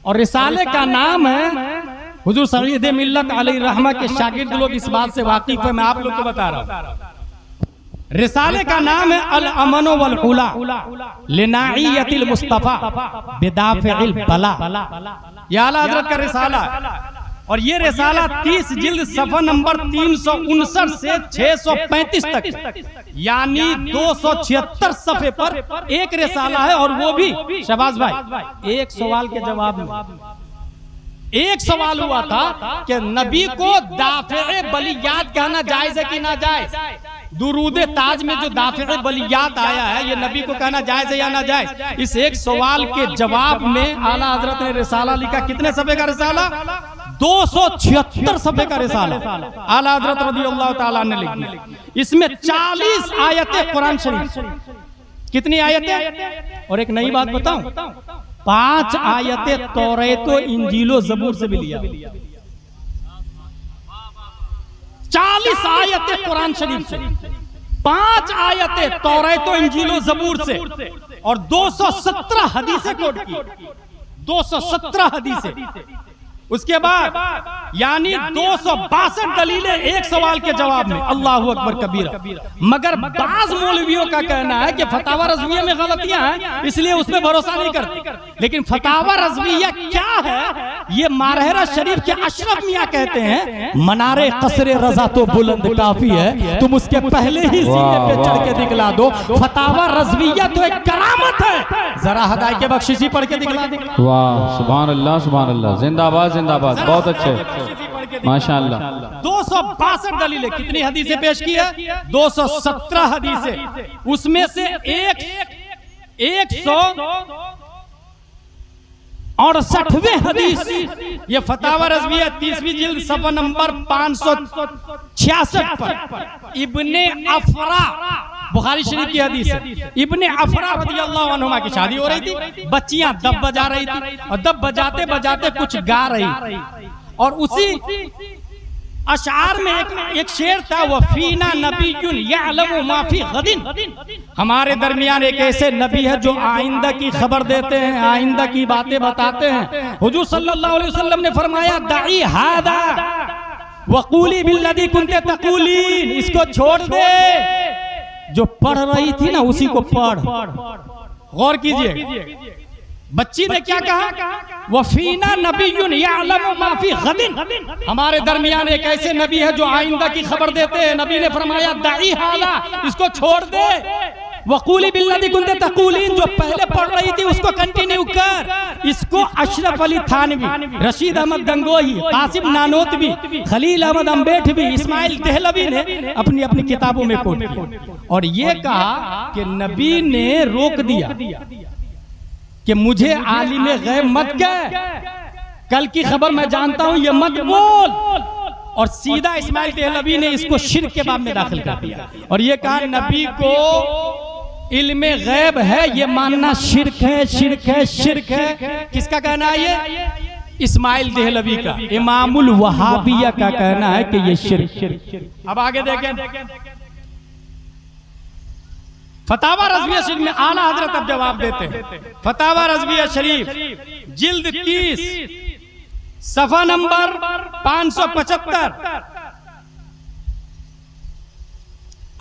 और रिसाले का नाम है, हुजूर सईद मिल्लत अलैहि रहमा के शागिर्द लोग इस बात से वाकिफ है, मैं आप लोग को बता रहा हूं। रिसाले का नाम है अल अमनो वल उला लिनाइयतिल मुस्तफा बिदाफिल बला। ये आला हजरत का रिसाला है और ये रिसाला 30 जिल्द सफ़ा नंबर 359 से 635 तक यानी 276 सफ़े पर एक रिसाला है। और वो भी शहबाज भाई एक सवाल के जवाब में। एक सवाल हुआ था कि नबी को दाफ़े बलियात कहना जायज है कि ना जायज। दुरूद ताज में जो दाफ़े बलियात आया है ये नबी को कहना जायज है या ना जायज। इस एक सवाल के जवाब में आला हजरत ने रिसाला लिखा। कितने सफ़े का रिसाला? 276 सफ़े का रिसाला आला हजरत रज़ियल्लाहु ताला ने लिखी। इसमें 40 आयतें कुरान शरीफ। कितनी आयतें? और एक नई बात बताऊं, 5 आयतें तौरात इंजीलो ज़बूर से भी लिया। 40 आयतें कुरान शरीफ से, 5 आयतें तौरात इंजीलो ज़बूर से और 217 हदीसें कोट की। 217 हदीसें। उसके बाद यानी 262 दलीलें एक सवाल के जवाब में। अल्लाहु अकबर कबीरा। मगर बाज मौलवियों का कहना है कि फतावा रज़विया में गलतियां हैं इसलिए उसमें भरोसा नहीं करते। लेकिन फतावा रज़विया क्या है ये मारहरा शरीफ के अशरफ मियां कहते हैं, मनारे कसरे रजा तो बुलंद काफी है, तुम उसके पहले ही सीने पे चढ़ के दिखला दो। फतावा रज़विया तो एक करामत है। जरा हदाय के बख्शिशी पढ़ के दिखला दे। वाह सुभान अल्लाह, जिंदाबाद जिंदाबाद, बहुत अच्छे माशाअल्लाह। 262 दलीलें। कितनी हदीसें पेश की है? 217 हदीसें। उसमें से 168वें हदीस ये फतावा रज़विया 30वीं जिल्द सफ़ा नंबर 566 पर इब्ने अफरा बुखारी शरीफ की हदीस है। इब्ने अफरा रज़ियल्लाहु अन्हुमा की शादी हो रही थी। बच्चियां दब बजा रही थी और दब बजाते बजाते कुछ गा रही और उसी अशार में एक शेर था, वफीना नबीयुन यअलमु मा फी गदिन। हमारे दरमियान एक ऐसे नबी है जो आइंदा की खबर देते हैं, आइंदा की बातें बताते हैं। हुजूर सल्लल्लाहु अलैहि वसल्लम ने फरमाया दाई हादा वक़ूली बिल्लज़ी कुन्ते तक़ूलीन। इसको छोड़ दे, जो पढ़ रही थी ना उसी को पढ़। गौर कीजिए बच्ची ने क्या कहा? वफीना नबीयुन यअलमु मा फी गदिन। हमारे दरमियान एक ऐसे नबी है जो आइंदा की खबर देते हैं। नबी ने फरमाया दाई हादा, इसको छोड़ दे। वक़ूली बिल्लज़ी कुन्ते तक़ूलीन, जो पहले पढ़ रही थी उसको कंटिन्यू कर। इसको अशरफ अली थानवी, रशीद अहमद गंगोही, कासिम नानोतवी, खलील अहमद अम्बेठवी, इस्माइल देहलवी ने अपनी अपनी किताबों में कोट किया और ये कहा कि नबी ने रोक दिया कि मुझे आलिम गैब मत कह, कल की खबर मैं जानता हूं ये मत बोल। और सीधा इस्माइल देहलवी ने इसको शिर्क के बाब में दाखिल कर दिया और ये कहा नबी को इल्मे गैब है ये मानना शिर्क है, शिर्क है, शिर्क है। किसका कहना है ये? इस्माइल देहलवी का। इमामुल वहाबिया का कहना है कि ये शिर्क। अब आगे देखें फतावा रज़विया शरीफ में आला हजरत अब जवाब देते हैं। फतावा रज़विया शरीफ जिल्द 30 सफ़ा नंबर 575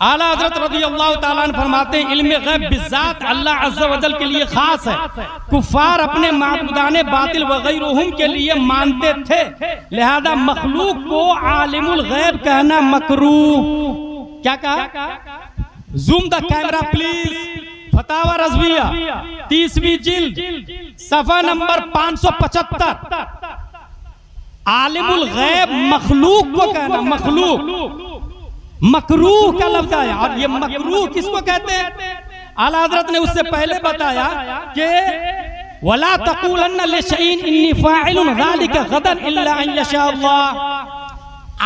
आला हजरत रज़ियल्लाहु ताला अन्हु फरमाते हैं इल्म गैब बिज़ात अल्लाह अज़्ज़ा वजल के लिए खास है। कुफ़ार अपने माबूदाने बातिल वगैरहुम के लिए मानते थे, लिहाजा मखलूक को आलिमुल गैब कहना मकरूह। क्या कहा? Zoom the camera please. Fatawa Razvia 30वीं जिल्द सफ़ा नंबर 575 आलिमुल गैब मखलूक को कहना मखलूक मकरूह का लफ्ज़ आया। और ये मकरूह किसको कहते हैं? आला हज़रत ने उससे पहले बताया कि वला तक़ूलन्ना लिशैइन इन्नी फ़ाइलुन ज़ालिका गदन इल्ला अन यशा अल्लाह।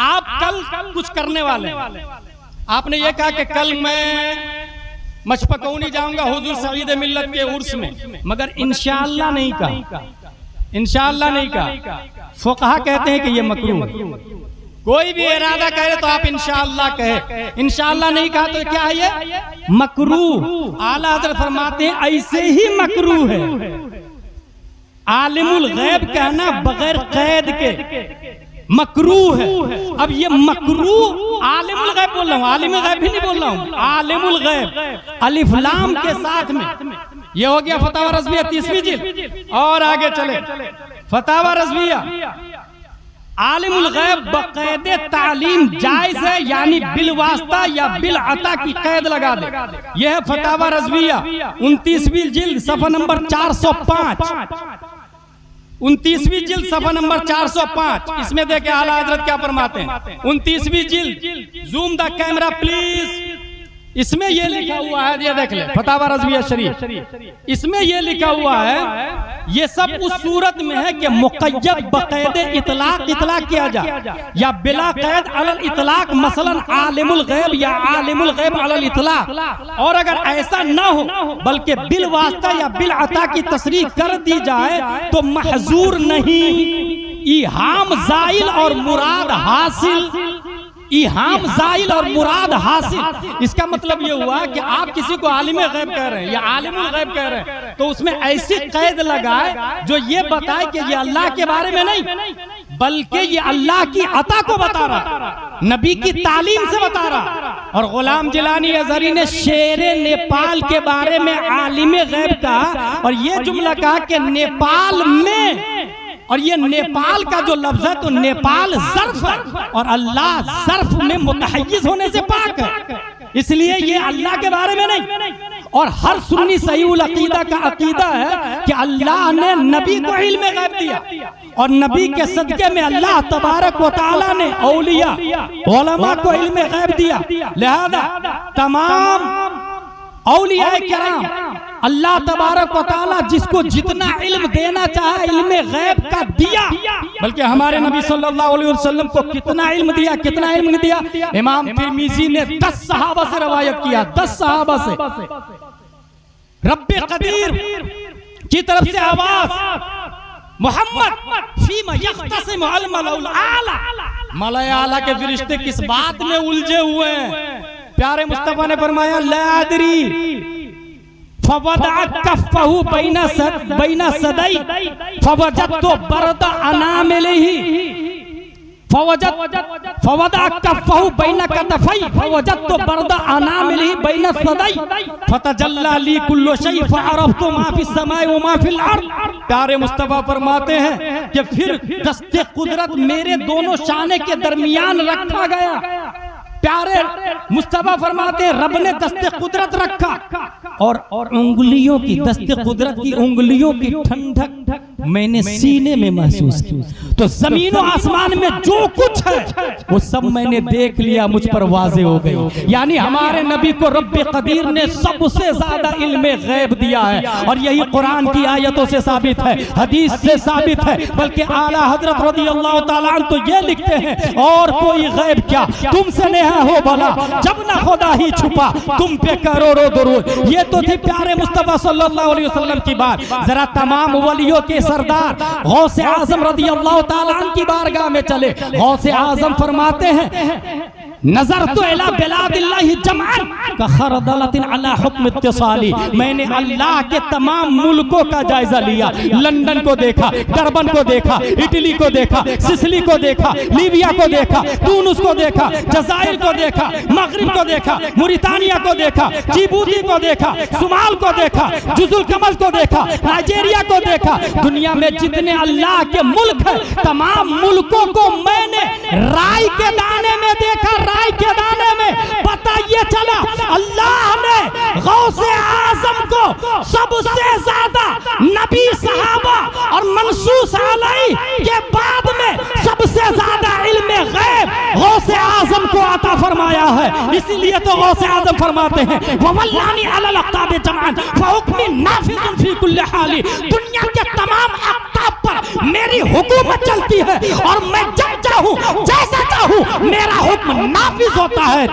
आप कल कुछ करने वाले हैं। आपने ये कहा कि कल मैं मशपकौनी जाऊंगा हुजूर सईद मिल्लत के उर्स में, मगर इंशाअल्लाह नहीं कहा। इंशाअल्लाह नहीं कहा। फुक़हा कहते हैं कि ये मकरूह। कोई भी इरादा करे तो आप इंशाअल्लाह कहे, इंशाअल्लाह नहीं कहा तो क्या है ये? मकरूह। आला हज़रत फरमाते हैं ऐसे ही मकरूह है आलिमुल गैब कहना बगैर कैद के, मकरूह है। अब ये मकरूह आलिमुल गैब बोल रहा हूँ, आलिमुल गैब भी नहीं बोल रहा हूँ, आलिमुल गैब अलिफ लाम के साथ में। ये हो गया फतावा रज़विया 30वीं जिल्द। और आगे चले फतावा रज़विया, आलिमुल गैब बकायदे तालीम जायज है, यानी बिल वास्ता या बिल अता की कैद लगा दे। यह है फतावा रज़विया 29वीं जिल्द सफ़ा नंबर 405, 29वीं जिल्द सफ़ा नंबर 405। इसमें देखे आला हजरत क्या फरमाते हैं। 29वीं जिल्द, जूम द कैमरा प्लीज। इसमें ये लिखा हुआ है, ये देख ले फतावा रज़विया शरीफ, इसमें ये लिखा हुआ है, ये सब उस सूरत में है कि मुक़य्यद बक़ैदे इतलाक किया जाए या बिला क़ैद अलल इतलाक, मसलन आलिमुल गैब या आलिमुल गैब अलल इतलाक। और अगर ऐसा ना हो बल्कि बिल वास्ता या बिल अता की तसरीह कर दी जाए तो महजूर नहीं। इहाम ज़ाइल और मुराद हासिल, इहाम ज़ाइल और मुराद हासिल। इसका मतलब ये हुआ कि आप किसी को आलिम गैब कह रहे हैं या आलिमुल गैब कह रहे हैं तो उसमें ऐसी कैद लगाए जो ये बताए कि ये अल्लाह के बारे में नहीं बल्कि ये अल्लाह की अता को बता रहा, नबी की तालीम से बता रहा। और गुलाम जिलानी अज़हरी ने शेरे नेपाल के बारे में आलिम गैब कहा और ये जुमला कहा कि नेपाल में, और ये नेपाल का जो लफ्ज है तो नेपाल ज़र्फ है और अल्लाह ज़र्फ में मुतहय्यिज़ होने से पाक है, इसलिए ये अल्लाह के बारे में नहीं। और हर सुन्नी सहीहुल अकीदा का अकीदा है कि अल्लाह ने नबी को इल्म गैब दिया और नबी के सदके में अल्लाह तबारक व तआला ने औलिया उलमा को इल्म गैब दिया। लिहाजा तमाम औलिया किराम अल्लाह तबारक व तआला जिसको जितना इल्म देना चाहे इल्म गैब का दिया, बल्कि हमारे नबी सल्लल्लाहु अलैहि वसल्लम को कितना इल्म दिया, कितना इल्म दिया। इमाम तिर्मिज़ी ने 10 सहाबा से रवायत किया, 10 सहाबा से। रब्बे कदीर की तरफ से आवाज, मोहम्मद फीमा यख्तसिम अल मलाउल आला, मलाए आला के फरिश्ते किस बात में उलझे हुए हैं। प्यारे मुस्तफा ने फरमाया ला अदरी फवदा कफ़हु बैना सदै फवजदतु बरदा अनामिलिही फवदा कफ़हु बैना कतफै फवजदतु बरदा अनामिलिही बैना सदै फतजल्ला ली कुल्लु शै फअरफ़तु मा फिस समाई व मा फिल अर्द। प्यारे मुस्तफा फरमाते हैं कि फिर दस्ते कुदरत मेरे दोनों शाने के दरमियान रखा गया। प्यारे मुस्तफा फरमाते हैं रब ने दस्ते कुदरत रखा और उंगलियों की, दस्ते कुदरत की उंगलियों की ठंडक मैंने सीने में महसूस की। तो जमीन और आसमान में जो कुछ है वो सब मैंने देख लिया, मुझ पर वाज़े हो गई। यानी हमारे नबी को रब्बे कदीर ने सबसे ज्यादा इल्म गैब दिया है और यही कुरान की आयतों से साबित है, हदीस से साबित है। बल्कि आला हजरत रज़ियल्लाहु ताला अन्हु तो ये लिखते हैं और कोई गैब क्या तुमसे नेहा हो भला जब ना खुदा ही छुपा तुम पे करोड़ों दुरूद। ये तो थी प्यारे मुस्तफा सल्लल्लाहु अलैहि वसल्लम की बात। जरा तमाम वलियों के सरदार गौसे आजम रज़ियल्लाहु ताला अन्हु की बारगाह में चले। गौसे आजम फरमाते हैं नजर तो इला बिलादिल्लाहि जमअन का खरदलतिन अला हुक्म इत्तिसाली, मैंने अल्लाह के तमाम मुल्कों का जायजा लिया। लंदन को देखा, डरबन को देखा, इटली को देखा, सिसिली को देखा, लीबिया को देखा, तुनिस को देखा, जज़ाइर को देखा, मगरिब को देखा, मुरितानिया को देखा, जिबूती को देखा, सुमाल को देखा, जुजुल कमल को देखा, नाइजीरिया को देखा। दुनिया में जितने अल्लाह के मुल्क है तमाम मुल्कों को मैंने राई के दाने में देखा। राई के दाने में पता ये चला अल्लाह ने गौसे आजम को सबसे ज्यादा नबी सहाबा और मंसूस अलैहि के बाद में सबसे ज्यादा इल्म गैब गौसे आजम को अता फरमाया है। इसीलिए तो गौसे आजम फरमाते हैं ववल्लानी अलल अक़ताब जमान फहुक्मी नाफिज़ुन फी कुल्ली हाली, दुनिया के तमाम अक़ताब पर मेरी हुकूमत चलती है और मैं जब चाहूं जैसा चाहूं मेरा हुक्म नाफिज होता है।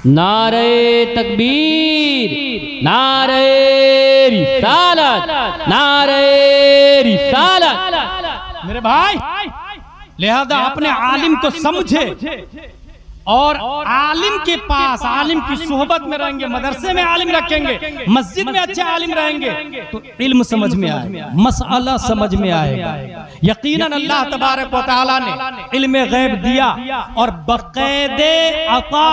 नारे तकबीर, नारे रिसालत, नारे रिसालत। मेरे भाई लिहाजा अपने आलिम को समझे और आलिम के पास, आलिम की सोहबत में रहेंगे, मदरसे में आलिम रखेंगे, मस्जिद में अच्छे आलिम रहेंगे तो इल्म समझ में आएगा, मसला समझ में आएगा। यकीनन अल्लाह तबारक व तआला ने इल्म गैब दिया और बकायदे अता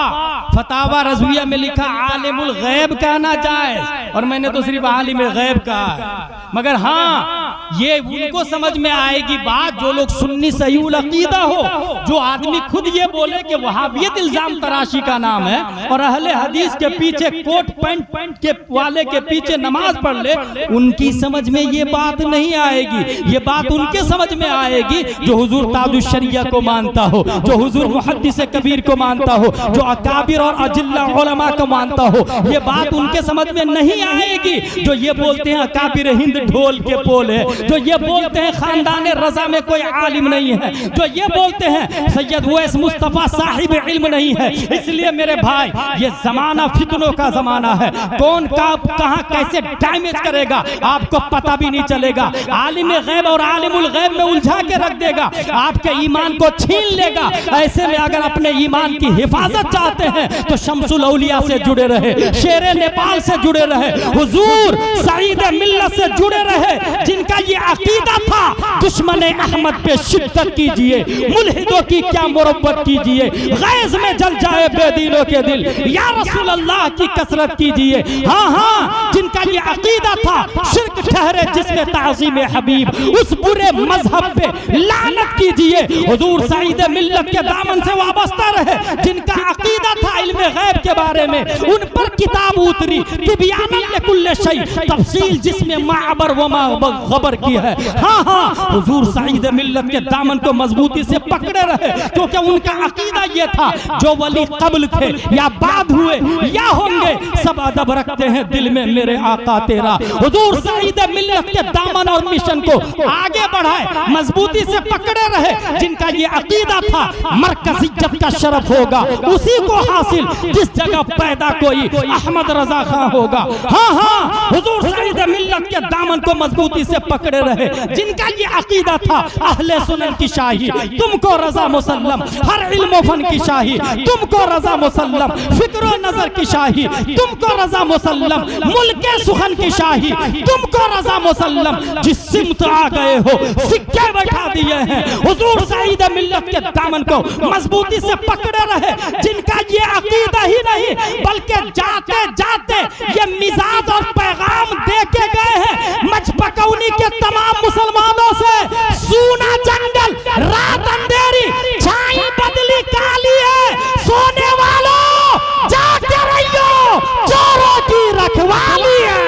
फतावा रज़विया में लिखा आलिमुल गैब कहना जायज़, और मैंने तो सिर्फ आलिम गैब कहा। मगर हाँ, ये उनको समझ में आएगी बात जो लोग सुन्नी सहीउल अकीदा हो, जो आदमी खुद ये बोले कि वहाबियत इल्जाम तराशी का नाम है और अहले हदीस के पीछे कोट पैंट के वाले के पीछे नमाज पढ़ ले, उनकी समझ में ये बात नहीं आएगी। ये बात उनके समझ में आएगी जो हुजूर ताजुश शरिया को मानता हो, जो हुजूर मुहद्दिस कबीर को मानता हो, जो अकाबिर और अजिल्ला उलमा को मानता हो। ये बात उनके समझ में नहीं आएगी जो ये बोलते हैं अकाबिर हिंद ढोल के पोल है, जो ये बोलते हैं खानदान रजा में कोई आलिम नहीं है, जो ये बोलते हैं सैयद उवैस मुस्तफा साहिब इल्म नहीं है। इसलिए मेरे भाई, ये जमाना फितनों का जमाना है। कौन कहां कैसे डैमेज करेगा आपको पता भी नहीं चलेगा। आलिम गैब और आलिमुल गैब में उलझा के रख देगा, आपके ईमान को छीन लेगा। ऐसे में अगर अपने ईमान की हिफाजत चाहते हैं तो शम्सुल औलिया से जुड़े रहे, शेरे नेपाल से जुड़े रहे, हुजूर सईद मिल्लत से जुड़े रहे, जिनका ये अकीदा था दुश्मन अहमद पे शिद्दत कीजिए, मुल्हिदों की क्या मुरब्बत कीजिए, गैज़ में जल जाए बेदीनों के दिल, या रसूल अल्लाह की कसरत कीजिए। हाँ हाँ, जिनका ये अकीदा था शिर्क ठहरे जिसमें ताज़ीम हबीब, उस बुरे मजहब पे लानत कीजिए। हुजूर सईद मिल्लत के दामन से वाबस्ता रहे, जिनका अकीदा था इल्म गैब के बारे में, उन पर किताब उतरी तिबयानन लिकुल्ल शै, तफसील जिसमें माअबर व मागबर की है। हाँ हाँ, हुजूर सईद मिल्लत के दामन को मजबूती से पकड़े रहे, क्योंकि उनका अकीदा ये था जो वली कब्ल थे या बाद हुए या होंगे, सब अदब रखते हैं दिल में मेरे आका तेरा। हुजूर सईद मिल्लत के दामन और मिशन को आगे बढ़ाए, मजबूती से पकड़े रहे। जिनका ये अकीदा था मरकज़ियत का शरफ होगा उसी को हासिल जिस जगह पैदा कोई अहमद रजा खां होगा। हाँ हाँ, हुजूर सईद मिल्लत के दामन को मजबूती से पकड़े रहे। जिनका ये अकीदा था अहले सुन्नत की शाही तुमको रजा मुसल्लम, हर इल्म फन की शाही तुमको रजा मुसल्लम, फिक्र नजर की शाही तुमको रजा मुसल्लम, मुल्के सुखन की शाही तुमको रजा मुसल्लम। जिस सिमत आ गए हो सिक्के बैठा दिए हैं। हुजूर सईद मिल्लत के दामन को मजबूती से पकड़े रहे। जिनका ये अकीदा ही नहीं बल्कि जाते जाते ये मिजाज और पैगाम दे के गए हैं मजपकौनी के तमाम मुसलमानों से। सूना जंगल रात अंधेरी, छाई बदली काली है, सोने वालों जाके रहियो, चोरों की रखवाली है।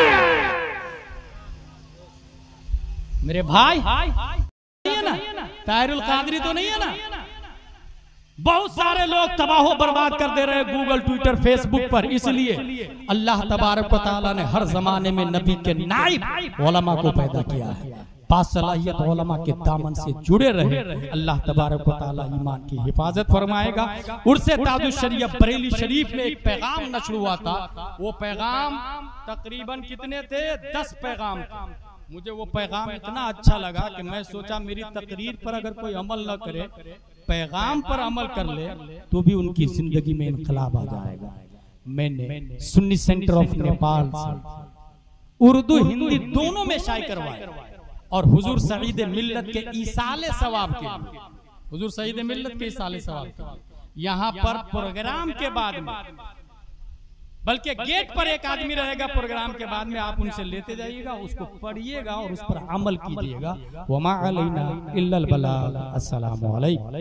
मेरे भाई नहीं है ना, ताहिरुल कादरी तो नहीं है ना। बहुत सारे लोग तबाह बर्बाद कर दे रहे हैं गूगल, ट्विटर, फेसबुक पर। इसलिए अल्लाह तबारक व तआला ने हर जमाने में नबी के नाइब उलमा को पैदा किया है। बासलाहियत उलमा के दामन से जुड़े रहे, अल्लाह तबारक व तआला ईमान की हिफाजत फरमाएगा। उर्से ताजुश शरीया बरेली शरीफ में एक पैगाम नशर हुआ था। वो पैगाम तकरीबन कितने थे? 10 पैगाम थे। मुझे वो पैगाम इतना अच्छा लगा कि मैं सोचा मेरी तकरीर पर अगर कोई अमल न करे, पैगाम पर अमल कर ले तो भी उनकी जिंदगी में इनकलाब आ जाएगा। मैंने सुन्नी सेंटर ऑफ नेपाल से उर्दू हिंदी दोनों में शायरी करवाई और हुजूर सईद मिल्लत के ईसाले सवाब के लिए, हुजूर सईद मिल्लत के ईसाले सवाब के लिए यहाँ पर प्रोग्राम के बाद में, बल्कि गेट पर एक आदमी रहेगा प्रोग्राम के बाद में, आप उनसे लेते जाइएगा, उसको पढ़िएगा और उस पर अमल कीजिएगा। वमा अलैना इल्लल बलाग। अस्सलामु अलैकुम।